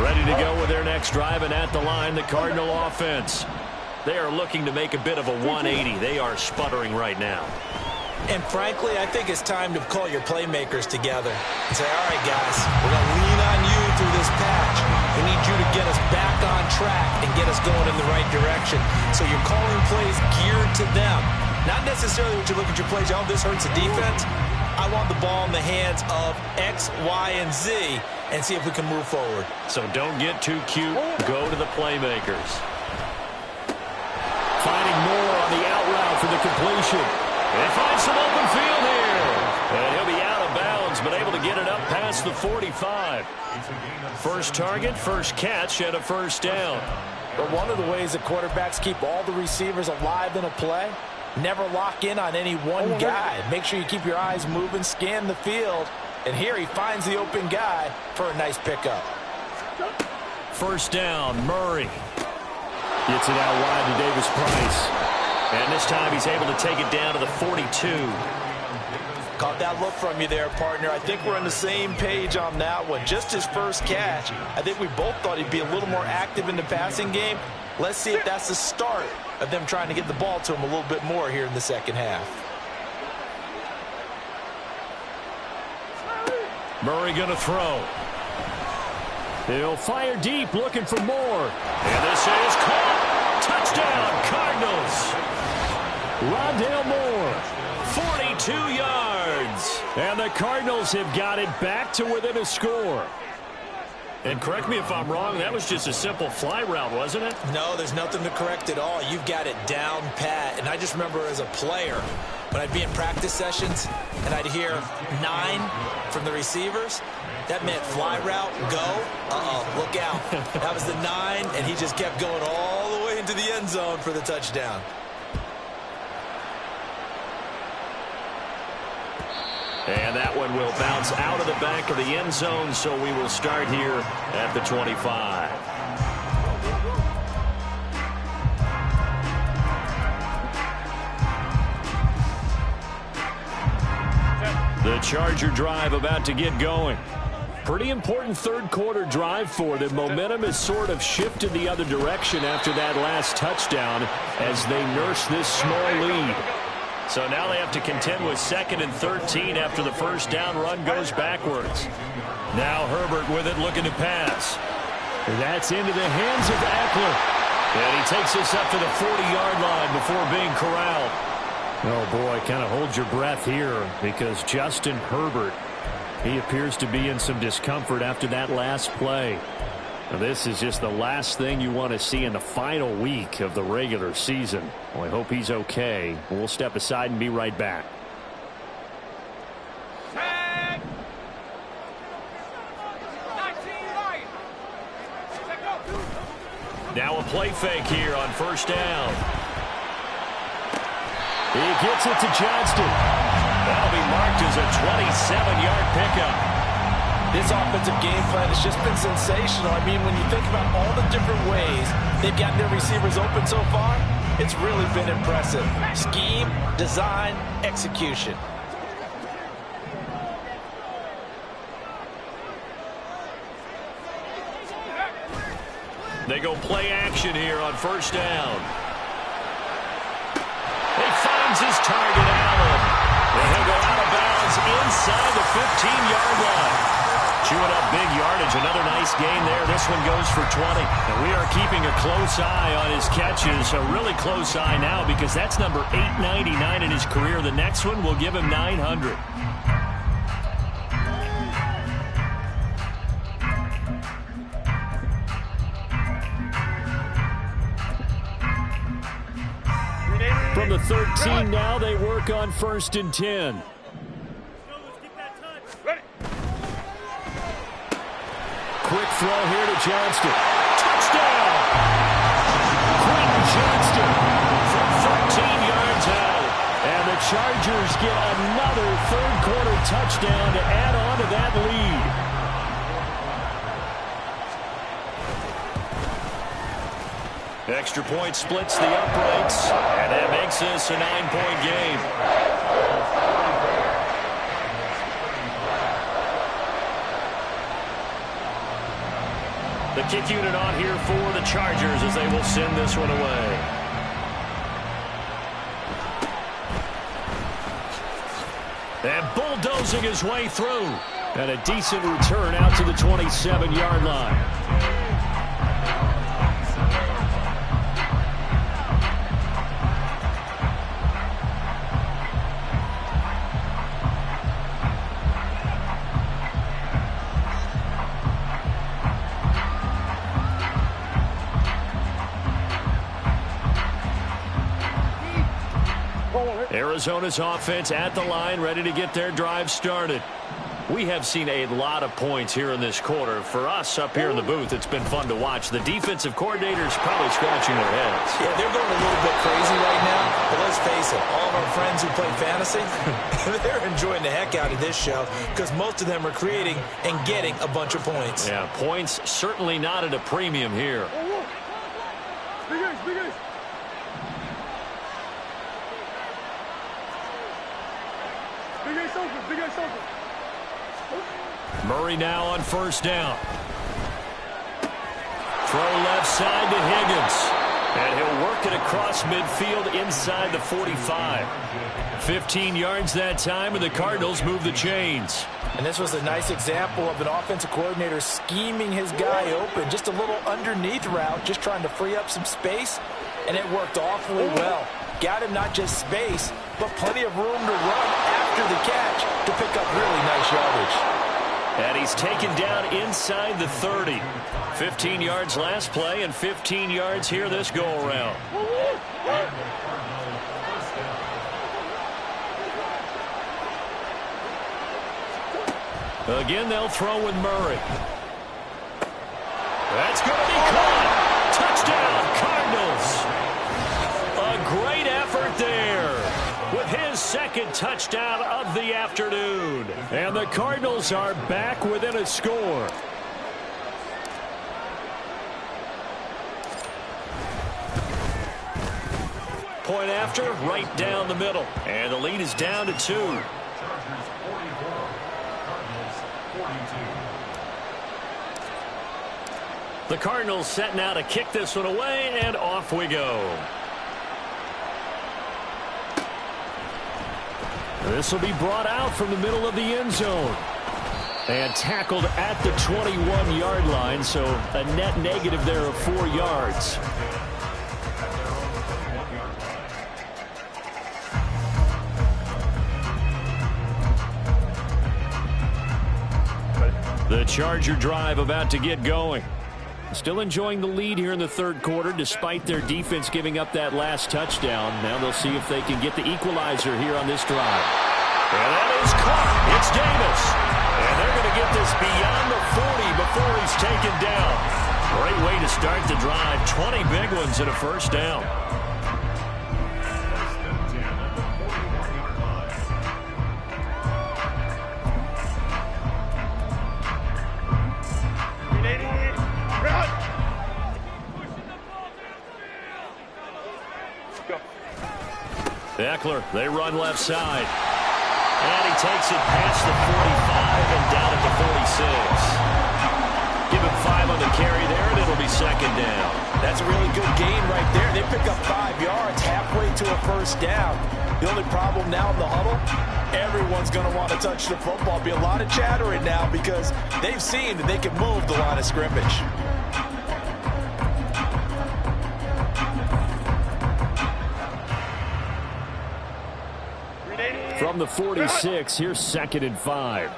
Speaker 2: Ready to go with their next drive, and at the line, the Cardinal offense. They are looking to make a bit of a 180. They are sputtering right now.
Speaker 3: And frankly, I think it's time to call your playmakers together and say, all right, guys, we're going to lean on you through this patch. We need you to get us back on track and get us going in the right direction. So you're calling plays geared to them. Not necessarily when you look at your plays, oh, this hurts the defense. I want the ball in the hands of X, Y, and Z and see if we can move forward.
Speaker 2: So don't get too cute. Go to the playmakers. Finding more on the out route for the completion. They find some open field here. And he'll be out of bounds, but able to get it up past the 45. First target, first catch, and a first down.
Speaker 3: But one of the ways that quarterbacks keep all the receivers alive in a play, never lock in on any one guy. Make sure you keep your eyes moving, scan the field. And here he finds the open guy for a nice pickup.
Speaker 2: First down, Murray. Gets it out wide to Davis Price. And this time he's able to take it down to the 42.
Speaker 3: Caught that look from you there, partner. I think we're on the same page on that one. Just his first catch. I think we both thought he'd be a little more active in the passing game. Let's see if that's the start of them trying to get the ball to him a little bit more here in the second half.
Speaker 2: Murray going to throw. He'll fire deep, looking for more. And this is caught. Touchdown, Cardinals. Rondale Moore, 42 yards. And the Cardinals have got it back to within a score. And correct me if I'm wrong, that was just a simple fly route, wasn't it?
Speaker 3: No, there's nothing to correct at all. You've got it down pat. And I just remember as a player, when I'd be in practice sessions and I'd hear 9 from the receivers, that meant fly route, go. Look out. That was the 9, and he just kept going all the way into the end zone for the touchdown.
Speaker 2: And that one will bounce out of the back of the end zone, so we will start here at the 25. The Charger drive about to get going. Pretty important third quarter drive for them. Momentum has sort of shifted the other direction after that last touchdown as they nurse this small lead. So now they have to contend with 2nd and 13 after the first down run goes backwards. Now Herbert with it, looking to pass. That's into the hands of Eckler. And he takes this up to the 40-yard line before being corralled. Oh, boy, kind of hold your breath here because Justin Herbert, he appears to be in some discomfort after that last play. Now, this is just the last thing you want to see in the final week of the regular season. Well, I hope he's okay. We'll step aside and be right back. Now a play fake here on first down. He gets it to Johnston. That'll be marked as a 27-yard pickup.
Speaker 3: This offensive game plan has just been sensational. I mean, when you think about all the different ways they've gotten their receivers open so far, it's really been impressive. Scheme, design, execution.
Speaker 2: They go play action here on first down. He finds his target, Allen. And he'll go out of bounds inside the 15-yard line. Chewing up big yardage. Another nice gain there. This one goes for 20. And we are keeping a close eye on his catches. A really close eye now because that's number 899 in his career. The next one will give him 900. From the 13 now, they work on 1st and 10. Quick throw here to Johnston. Touchdown! Quentin Johnston from 13 yards out. And the
Speaker 4: Chargers get another third-quarter touchdown to add on to that lead.
Speaker 2: Extra point splits the uprights, and that makes this a 9-point game. The kick unit on here for the Chargers as they will send this one away. And bulldozing his way through. And a decent return out to the 27-yard line. Arizona's offense at the line, ready to get their drive started. We have seen a lot of points here in this quarter. For us up here in the booth, it's been fun to watch. The defensive coordinators probably scratching their heads.
Speaker 3: Yeah, they're going a little bit crazy right now. But let's face it, all of our friends who play fantasy, they're enjoying the heck out of this show because most of them are creating and getting a bunch of points.
Speaker 2: Yeah, points certainly not at a premium here. Murray now on first down. Throw left side to Higgins. And he'll work it across midfield inside the 45. 15 yards that time, and the Cardinals move the chains.
Speaker 3: And this was a nice example of an offensive coordinator scheming his guy open. Just a little underneath route, just trying to free up some space, and it worked awfully well. Got him not just space, but plenty of room to run after the catch to pick up really nice yardage.
Speaker 2: And he's taken down inside the 30. 15 yards last play and 15 yards here this go-around. Again, they'll throw with Murray. That's going to be caught. Touchdown, Cardinals. A great effort there with his second touchdown of the afternoon.
Speaker 4: And the Cardinals are back within a score.
Speaker 2: Point after, right down the middle. And the lead is down to 2. The Cardinals setting out to kick this one away, and off we go.
Speaker 4: This will be brought out from the middle of the end zone. And tackled at the 21-yard line, so a net negative there of 4 yards. The Charger drive about to get going. Still enjoying the lead here in the third quarter despite their defense giving up that last touchdown. Now they'll see if they can get the equalizer here on this drive.
Speaker 2: And that is caught. It's Davis. And they're going to get this beyond the 40 before he's taken down. Great way to start the drive. 20 big ones and a first down. Eckler, they run left side. And he takes it past the 45 and down at the 46. Give him 5 on the carry there, and it'll be second down.
Speaker 3: That's a really good gain right there. They pick up 5 yards halfway to a first down. The only problem now in the huddle, everyone's going to want to touch the football. Be a lot of chattering now because they've seen that they can move the line of scrimmage.
Speaker 4: From the 46, here's 2nd and 5.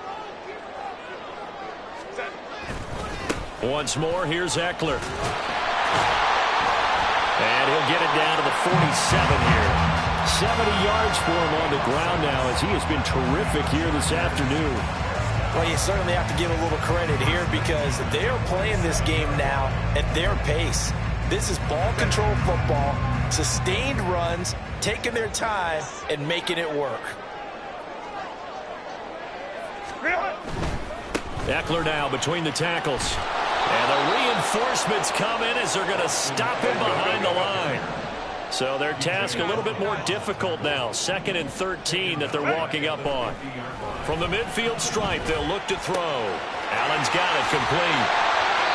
Speaker 2: Once more, here's Eckler. And he'll get it down to the 47 here.
Speaker 4: 70 yards for him on the ground now as he has been terrific here this afternoon.
Speaker 3: Well, you certainly have to give a little credit here because they are playing this game now at their pace. This is ball control football, sustained runs, taking their time, and making it work.
Speaker 2: Eckler now between the tackles. And the reinforcements come in as they're going to stop him behind the line. So their task a little bit more difficult now. 2nd and 13 that they're walking up on. From the midfield stripe, they'll look to throw. Allen's got it complete.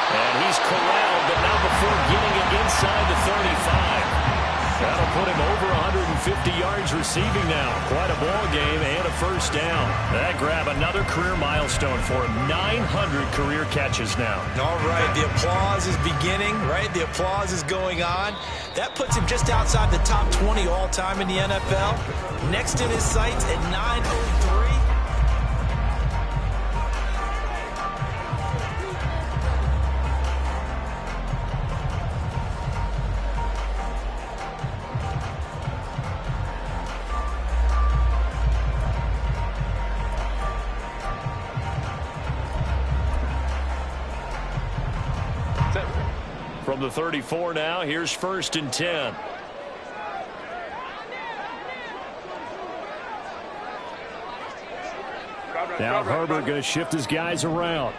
Speaker 2: And he's corralled, but not before getting it inside the 35. That'll put him over 150 yards receiving now. Quite a ball game and a first down. That grab another career milestone for him. 900 career catches now.
Speaker 3: All right, the applause is beginning, right? The applause is going on. That puts him just outside the top 20 all-time in the NFL. Next in his sights at 903.
Speaker 2: From the 34 now, here's 1st and 10.
Speaker 4: Now Herbert going to shift his guys around.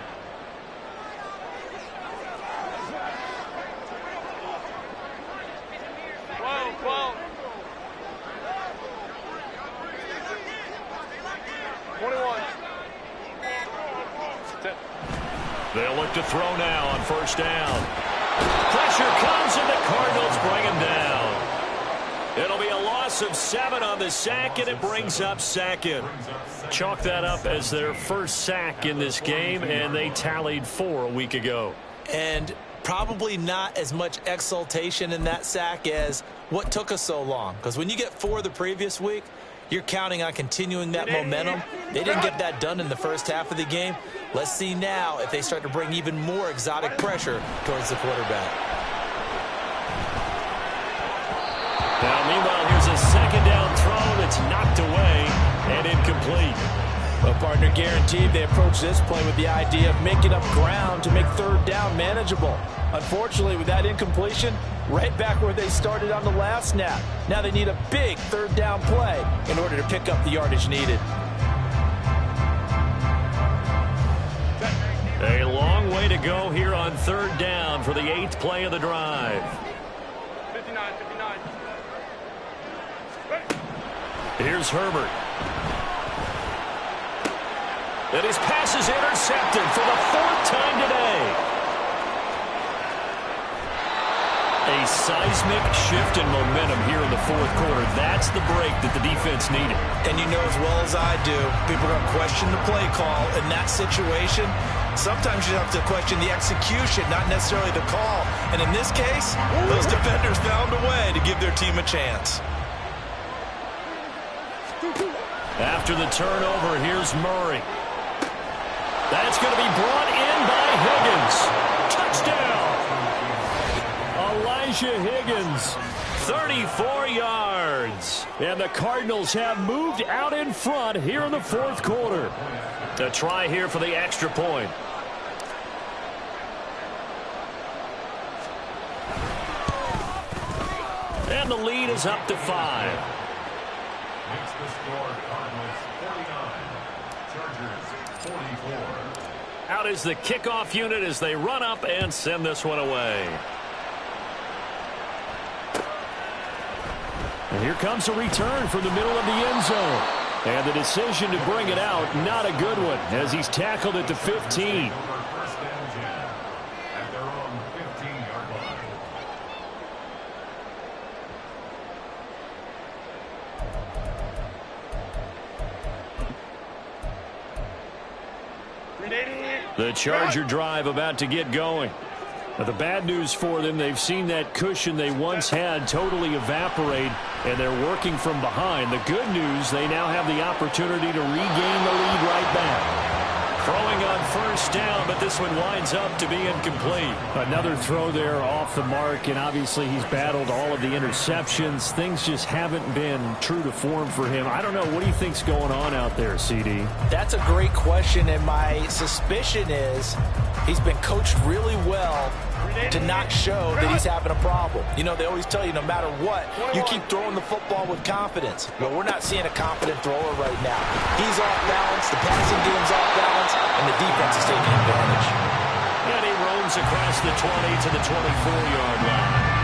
Speaker 2: They'll look to throw now on 1st down. Pressure comes and the Cardinals bring him down. It'll be a loss of 7 on the sack, and it brings up 2nd. Chalk that up as their first sack in this game, and they tallied 4 a week ago.
Speaker 3: And probably not as much exultation in that sack as what took us so long. Because when you get 4 the previous week, you're counting on continuing that momentum. They didn't get that done in the first half of the game. Let's see now if they start to bring even more exotic pressure towards the quarterback.
Speaker 2: Now, meanwhile, here's a 2nd down throw that's knocked away and incomplete.
Speaker 3: Well, partner, guaranteed they approach this play with the idea of making up ground to make 3rd down manageable. Unfortunately, with that incompletion, right back where they started on the last snap. Now they need a big 3rd down play in order to pick up the yardage needed.
Speaker 2: A long way to go here on 3rd down for the 8th play of the drive.
Speaker 1: 59.
Speaker 2: Here's Herbert. And his pass is intercepted for the 4th time today. A seismic shift in momentum here in the 4th quarter. That's the break that the defense needed.
Speaker 3: And you know as well as I do, people are going to question the play call in that situation. Sometimes you have to question the execution, not necessarily the call. And in this case, those defenders found a way to give their team a chance.
Speaker 2: After the turnover, here's Murray. That's going to be brought in by Higgins. Touchdown!
Speaker 4: Elijah Higgins.
Speaker 2: 34 yards.
Speaker 4: And the Cardinals have moved out in front here in the 4th quarter.
Speaker 2: To try here for the extra point. And the lead is up to 5.
Speaker 5: Makes the score Cardinals 49, Chargers 44.
Speaker 2: Out is the kickoff unit as they run up and send this one away.
Speaker 4: And here comes a return from the middle of the end zone. And the decision to bring it out, not a good one, as he's tackled at the 15.
Speaker 5: First and 10 at their own 15-yard line.
Speaker 2: The Charger drive about to get going.
Speaker 4: Now, the bad news for them, they've seen that cushion they once had totally evaporate, and they're working from behind. The good news, they now have the opportunity to regain the lead right back.
Speaker 2: Throwing on 1st down, but this one winds up to be incomplete.
Speaker 4: Another throw there off the mark, and obviously he's battled all of the interceptions. Things just haven't been true to form for him. I don't know. What do you think's going on out there, CD?
Speaker 3: That's a great question, and my suspicion is he's been coached really well to not show that he's having a problem. You know, they always tell you no matter what, you keep throwing the football with confidence. Well, we're not seeing a confident thrower right now. He's off balance, the passing game's off balance, and the defense is taking advantage.
Speaker 2: And he roams across the 20 to the 24-yard line.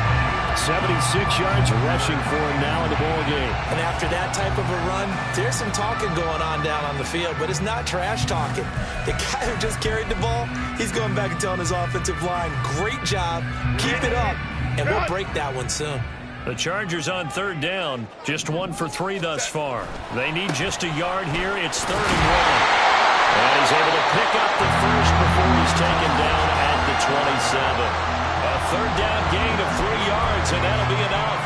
Speaker 4: 76 yards rushing for him now in the ball game.
Speaker 3: And after that type of a run, there's some talking going on down on the field, but it's not trash talking. The guy who just carried the ball, he's going back and telling his offensive line, great job, keep it up, and we'll break that one soon.
Speaker 2: The Chargers on third down, just 1 for 3 thus far. They need just a yard here. It's 3rd and 1. And he's able to pick up the first before he's taken down at the 27. A third down gain of 3 yards, and that'll be enough.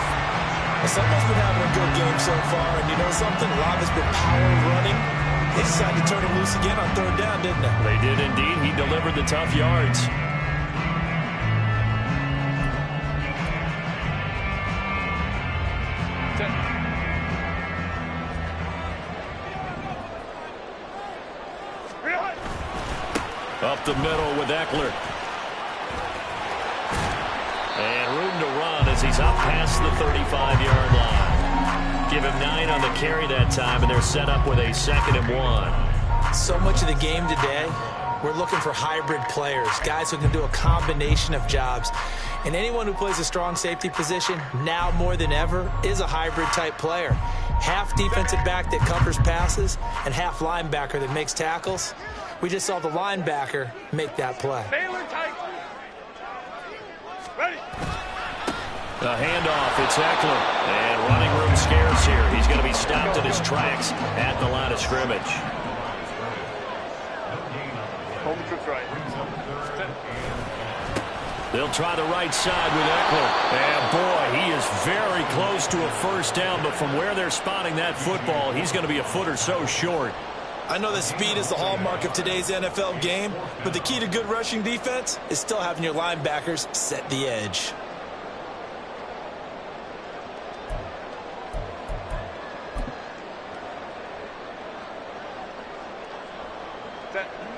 Speaker 3: Someone's been having a good game so far, and you know something? A lot has been power running. They decided to turn him loose again on third down, didn't they?
Speaker 2: They did indeed. He delivered the tough yards. Up the middle with Eckler. And room to run as he's up past the 35-yard line. Give him 9 on the carry that time, and they're set up with a 2nd and 1.
Speaker 3: So much of the game today, we're looking for hybrid players, guys who can do a combination of jobs. And anyone who plays a strong safety position, now more than ever, is a hybrid-type player. Half defensive back that covers passes and half linebacker that makes tackles. We just saw the linebacker make that play.
Speaker 1: Ready.
Speaker 2: The handoff, it's Eckler. And running room scarce here. He's going to be stopped in his tracks at the line of scrimmage.
Speaker 1: Home troops right.
Speaker 2: They'll try the right side with Eckler. And boy, he is very close to a first down, but from where they're spotting that football, he's going to be a foot or so short.
Speaker 3: I know that speed is the hallmark of today's NFL game, but the key to good rushing defense is still having your linebackers set the edge.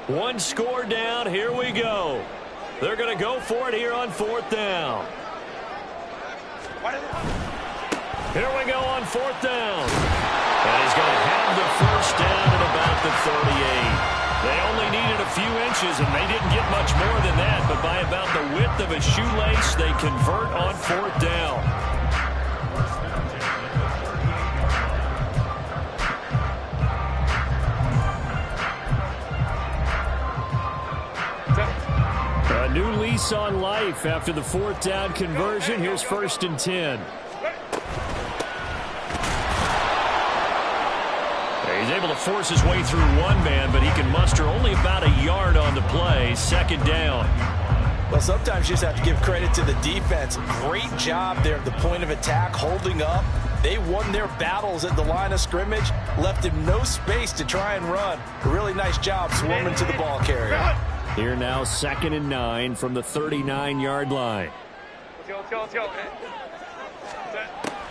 Speaker 2: One score down. Here we go. They're going to go for it here on 4th down. Here we go on 4th down. And he's going to have the first down at about the 38. They only needed a few inches, and they didn't get much more than that. But by about the width of a shoelace, they convert on 4th down.
Speaker 4: A new lease on life after the 4th down conversion. Here's 1st and 10.
Speaker 2: He's able to force his way through one man, but he can muster only about a yard on the play. 2nd down.
Speaker 3: Well, sometimes you just have to give credit to the defense. Great job there at the point of attack, holding up. They won their battles at the line of scrimmage, left him no space to try and run. A really nice job swarming to the ball carrier.
Speaker 4: Here now, 2nd and 9 from the 39-yard line.
Speaker 1: Let's go.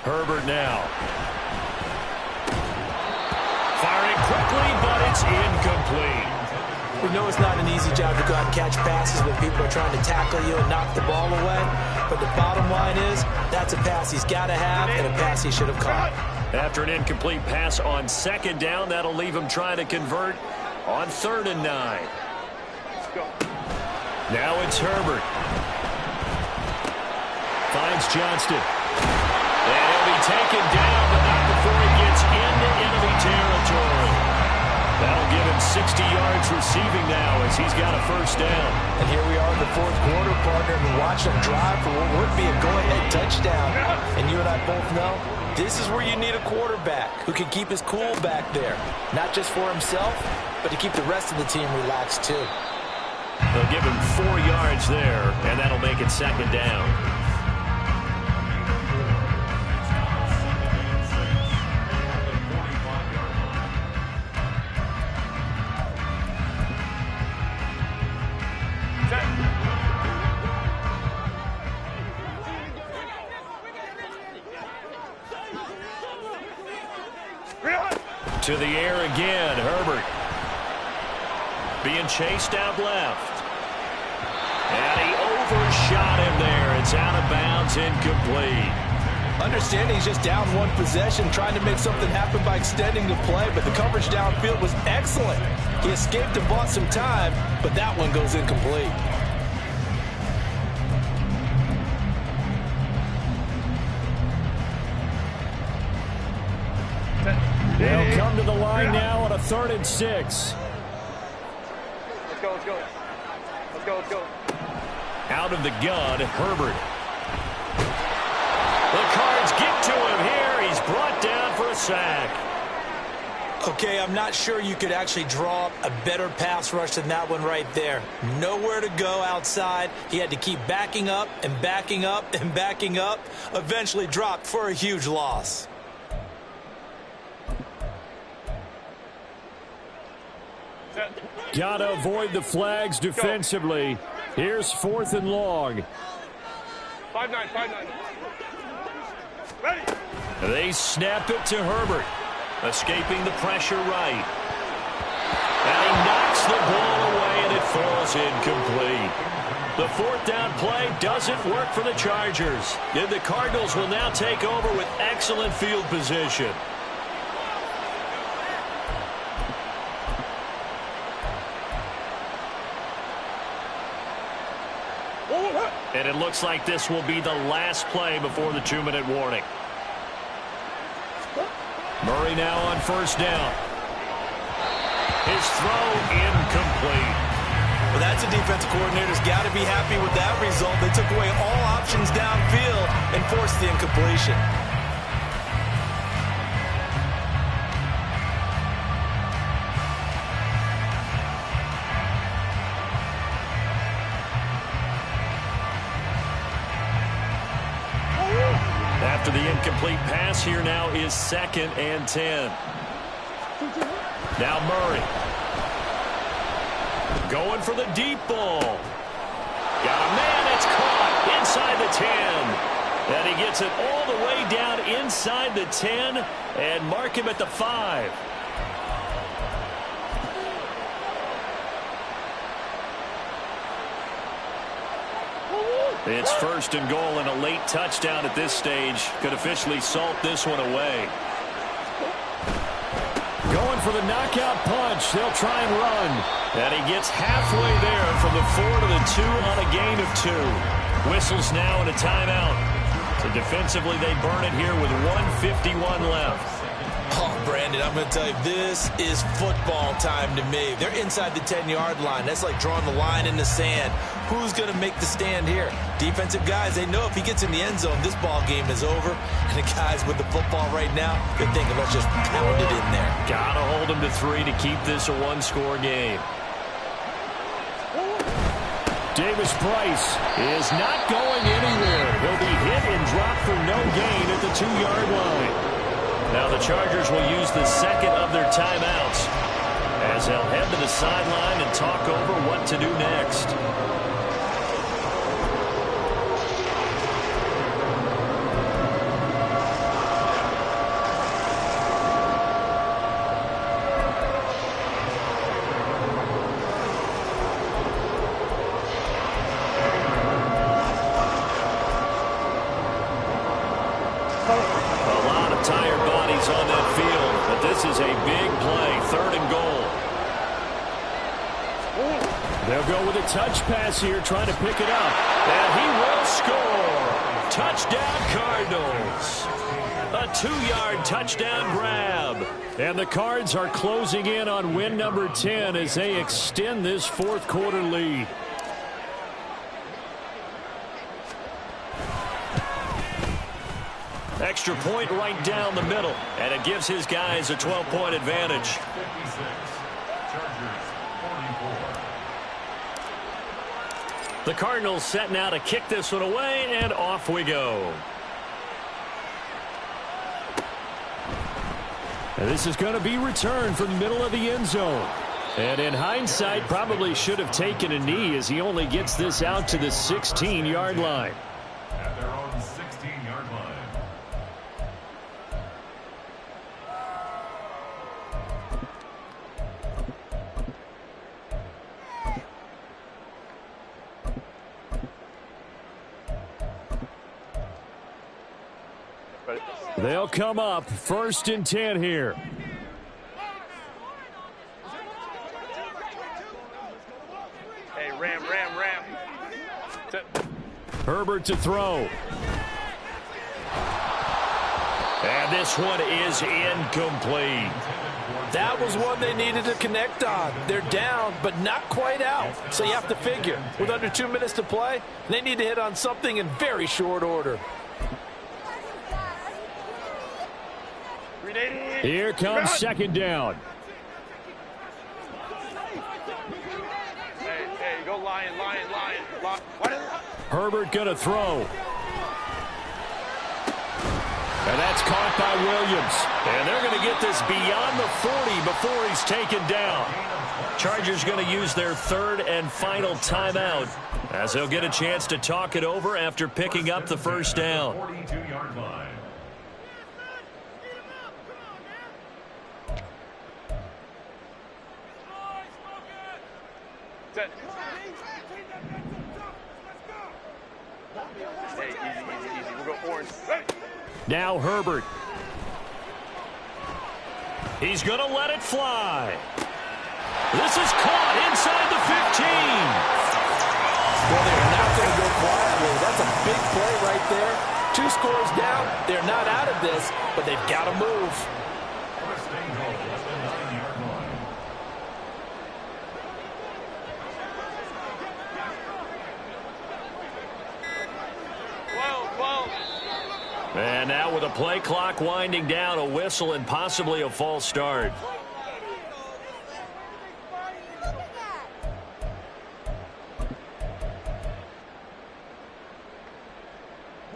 Speaker 2: Herbert now. Firing quickly, but it's incomplete.
Speaker 3: We know it's not an easy job to go out and catch passes when people are trying to tackle you and knock the ball away. But the bottom line is, that's a pass he's got to have and a pass he should have caught.
Speaker 2: After an incomplete pass on 2nd down, that'll leave him trying to convert on 3rd and 9. Now it's Herbert. Finds Johnston. And he'll be taken down, but not before he gets into enemy territory. That'll give him 60 yards receiving now as he's got a first down.
Speaker 3: And here we are in the 4th quarter, partner, and watch him drive for what would be a go-ahead touchdown. And you and I both know this is where you need a quarterback who can keep his cool back there. Not just for himself, but to keep the rest of the team relaxed too.
Speaker 2: They'll give him 4 yards there, and that'll make it 2nd down. To the air again, Herbert. Being chased out left. And he overshot shot him there. It's out of bounds, incomplete.
Speaker 3: Understanding he's just down one possession, trying to make something happen by extending the play, but the coverage downfield was excellent. He escaped and bought some time, but that one goes incomplete.
Speaker 4: They'll come to the line now on a 3rd and 6.
Speaker 1: Let's go, let's go. Let's go, let's go.
Speaker 2: Out of the gun, Herbert. The Cards get to him here. He's brought down for a sack.
Speaker 3: Okay, I'm not sure you could actually draw up a better pass rush than that one right there. Nowhere to go outside. He had to keep backing up and backing up and backing up. Eventually dropped for a huge loss.
Speaker 4: Got to avoid the flags defensively. Here's 4th and long.
Speaker 1: 5-9, 5-9. Ready.
Speaker 2: They snap it to Herbert. Escaping the pressure right. And he knocks the ball away, and it falls incomplete. The 4th down play doesn't work for the Chargers. And the Cardinals will now take over with excellent field position. And it looks like this will be the last play before the 2-minute warning. Murray now on 1st down. His throw incomplete.
Speaker 3: Well, that's a defensive coordinator's got to be happy with that result. They took away all options downfield and forced the incompletion.
Speaker 2: After the incomplete pass, here now is 2nd and 10. Now Murray. Going for the deep ball. Got a man, it's caught inside the 10. And he gets it all the way down inside the 10 and mark him at the 5. It's 1st and goal, and a late touchdown at this stage could officially salt this one away.
Speaker 4: Going for the knockout punch. They'll try and run.
Speaker 2: And he gets halfway there from the 4 to the 2 on a gain of 2. Whistles now and a timeout. So defensively, they burn it here with 1:51 left.
Speaker 3: Oh, Brandon, I'm going to tell you, this is football time to me. They're inside the 10-yard line. That's like drawing the line in the sand. Who's going to make the stand here? Defensive guys, they know if he gets in the end zone, this ball game is over. And the guys with the football right now, they're thinking, let's just pound it in there.
Speaker 2: Got to hold him to 3 to keep this a 1-score game.
Speaker 4: Davis Price is not going anywhere. He'll be hit and dropped for no gain at the 2-yard line.
Speaker 2: Now the Chargers will use the 2nd of their timeouts as they'll head to the sideline and talk over what to do next. On that field, but this is a big play, 3rd and goal.
Speaker 4: They'll go with a touch pass here, trying to pick it up.
Speaker 2: And he will score. Touchdown, Cardinals. A 2-yard touchdown grab.
Speaker 4: And the Cards are closing in on win number 10 as they extend this 4th quarter lead.
Speaker 2: Extra point right down the middle, and it gives his guys a 12-point advantage.
Speaker 5: 56, Chargers 44.
Speaker 2: The Cardinals set now to kick this one away, and off we go.
Speaker 4: And this is going to be returned from the middle of the end zone. And in hindsight, probably should have taken a knee as he only gets this out to the 16-yard line.
Speaker 5: At their own 16-yard line.
Speaker 1: Ready?
Speaker 4: They'll come up 1st and 10 here.
Speaker 1: Hey, ram.
Speaker 4: Herbert to throw. And this one is incomplete.
Speaker 3: That was one they needed to connect on. They're down, but not quite out. So you have to figure, with under 2 minutes to play, they need to hit on something in very short order.
Speaker 4: Here comes 2nd down.
Speaker 1: Hey, go lion.
Speaker 4: Herbert gonna throw. And that's caught by Williams.
Speaker 2: And they're going to get this beyond the 40 before he's taken down. Chargers going to use their 3rd and final timeout as they'll get a chance to talk it over after picking up the 1st down.
Speaker 5: 42-yard line.
Speaker 1: Set. Hey, easy. We'll go orange. Ready?
Speaker 4: Now Herbert.
Speaker 2: He's going to let it fly. This is caught inside the 15.
Speaker 3: Well, they're not going to go quietly. That's a big play right there. 2 scores down. They're not out of this, but they've got to move.
Speaker 5: First and goal at the 9-yard line.
Speaker 2: And now with a play clock winding down, a whistle and possibly a false start.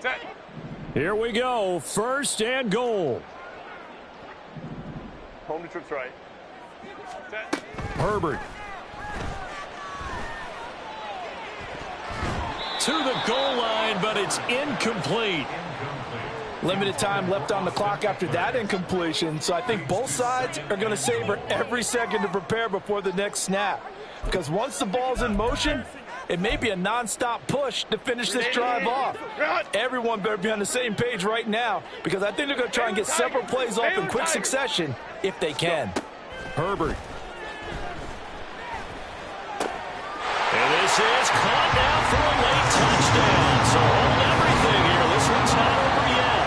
Speaker 1: Set.
Speaker 4: Here we go. 1st and goal.
Speaker 1: Home to trips right. Set.
Speaker 4: Herbert.
Speaker 2: To the goal line, but it's incomplete.
Speaker 3: Limited time left on the clock after that incompletion, so I think both sides are going to savor every second to prepare before the next snap. Because once the ball's in motion, it may be a non-stop push to finish this drive off. Everyone better be on the same page right now, because I think they're going to try and get several plays off in quick succession if they can.
Speaker 4: Herbert.
Speaker 2: And this is caught now for a late touchdown. So hold everything here. This one's not over yet.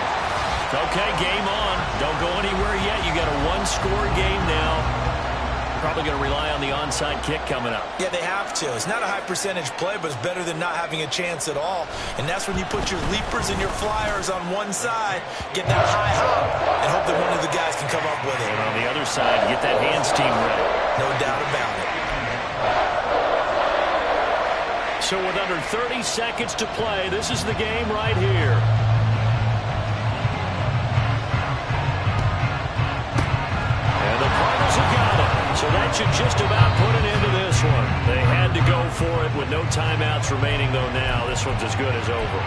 Speaker 2: Okay, game on. Don't go anywhere yet. You got a 1-score game now. Probably going to rely on the onside kick coming up.
Speaker 3: Yeah, they have to. It's not a high percentage play, but it's better than not having a chance at all. And that's when you put your leapers and your flyers on one side, get that high hop, and hope that one of the guys can come up with it.
Speaker 2: And on the other side, get that hands team ready.
Speaker 3: No doubt about it.
Speaker 2: So with under 30 seconds to play, this is the game right here. And the Cardinals have got it. So that should just about put an end to this one. They had to go for it with no timeouts remaining, though now. This one's as good as over.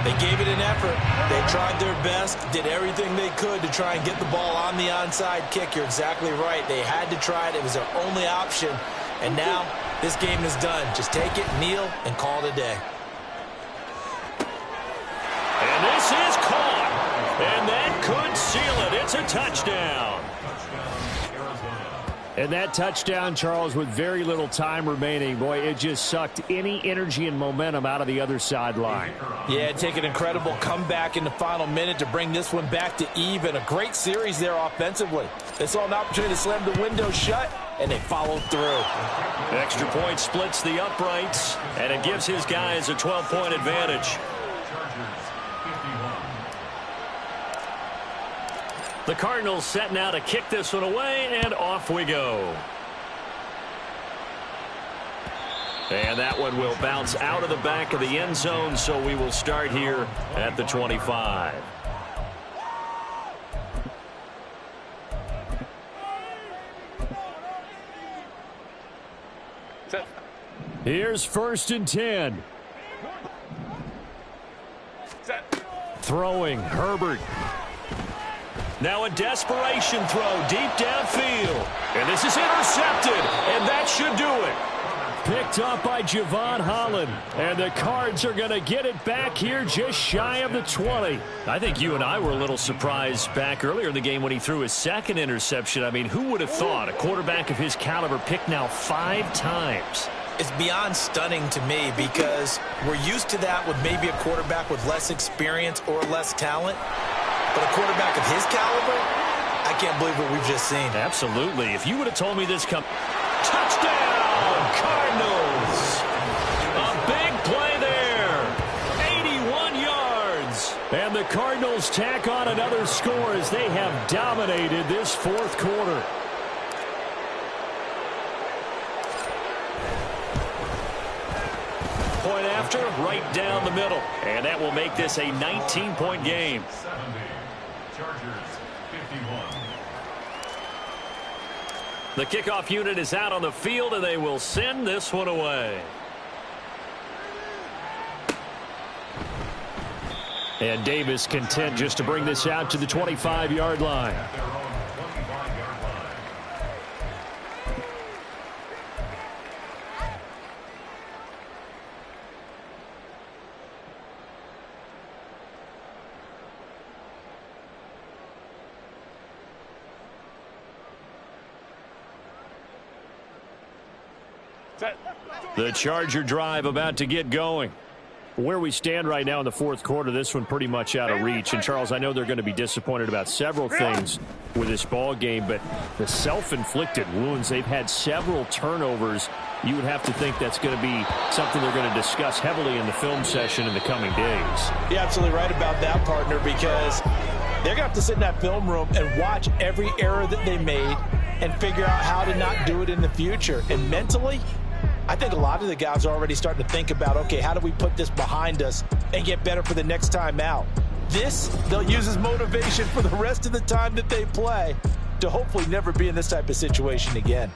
Speaker 3: They gave it an effort. They tried their best, did everything they could to try and get the ball on the onside kick. You're exactly right. They had to try it. It was their only option. And now this game is done. Just take it, kneel, and call it a day.
Speaker 2: And this is caught. And that could seal it. It's a touchdown.
Speaker 4: And that touchdown, Charles, with very little time remaining, boy, it just sucked any energy and momentum out of the other sideline.
Speaker 3: Yeah, it'd take an incredible comeback in the final minute to bring this one back to even. A great series there offensively. They saw an opportunity to slam the window shut, and they followed through.
Speaker 2: Extra point splits the uprights, and it gives his guys a 12-point advantage. The Cardinals set now to kick this one away, and off we go. And that one will bounce out of the back of the end zone, so we will start here at the 25.
Speaker 1: Set.
Speaker 4: Here's 1st and 10.
Speaker 1: Set.
Speaker 4: Throwing, Herbert.
Speaker 2: Now a desperation throw deep downfield. And this is intercepted, and that should do it.
Speaker 4: picked up by Javon Holland. And the Cards are going to get it back here just shy of the 20.
Speaker 2: I think you and I were a little surprised back earlier in the game when he threw his second interception. I mean, who would have thought a quarterback of his caliber picked now 5 times?
Speaker 3: It's beyond stunning to me because we're used to that with maybe a quarterback with less experience or less talent. But a quarterback of his caliber, I can't believe what we've just seen.
Speaker 2: Absolutely. If you would have told me this touchdown, Cardinals. A big play there. 81 yards.
Speaker 4: And the Cardinals tack on another score as they have dominated this fourth quarter.
Speaker 2: Point after, right down the middle. And that will make this a 19-point game.
Speaker 5: 70. Chargers 51.
Speaker 2: The kickoff unit is out on the field, and they will send this one away.
Speaker 4: And Davis content just to bring this out to the 25-yard line.
Speaker 5: At their own 25-yard line.
Speaker 1: Set.
Speaker 4: The Charger drive about to get going. Where we stand right now in the fourth quarter, this one pretty much out of reach. And, Charles, I know they're going to be disappointed about several things with this ball game, but the self-inflicted wounds, they've had several turnovers. You would have to think that's going to be something they're going to discuss heavily in the film session in the coming days.
Speaker 3: You're absolutely right about that, partner, because they're going to have to sit in that film room and watch every error that they made and figure out how to not do it in the future. And mentally, I think a lot of the guys are already starting to think about, okay, how do we put this behind us and get better for the next time out? This, they'll use as motivation for the rest of the time that they play to hopefully never be in this type of situation again.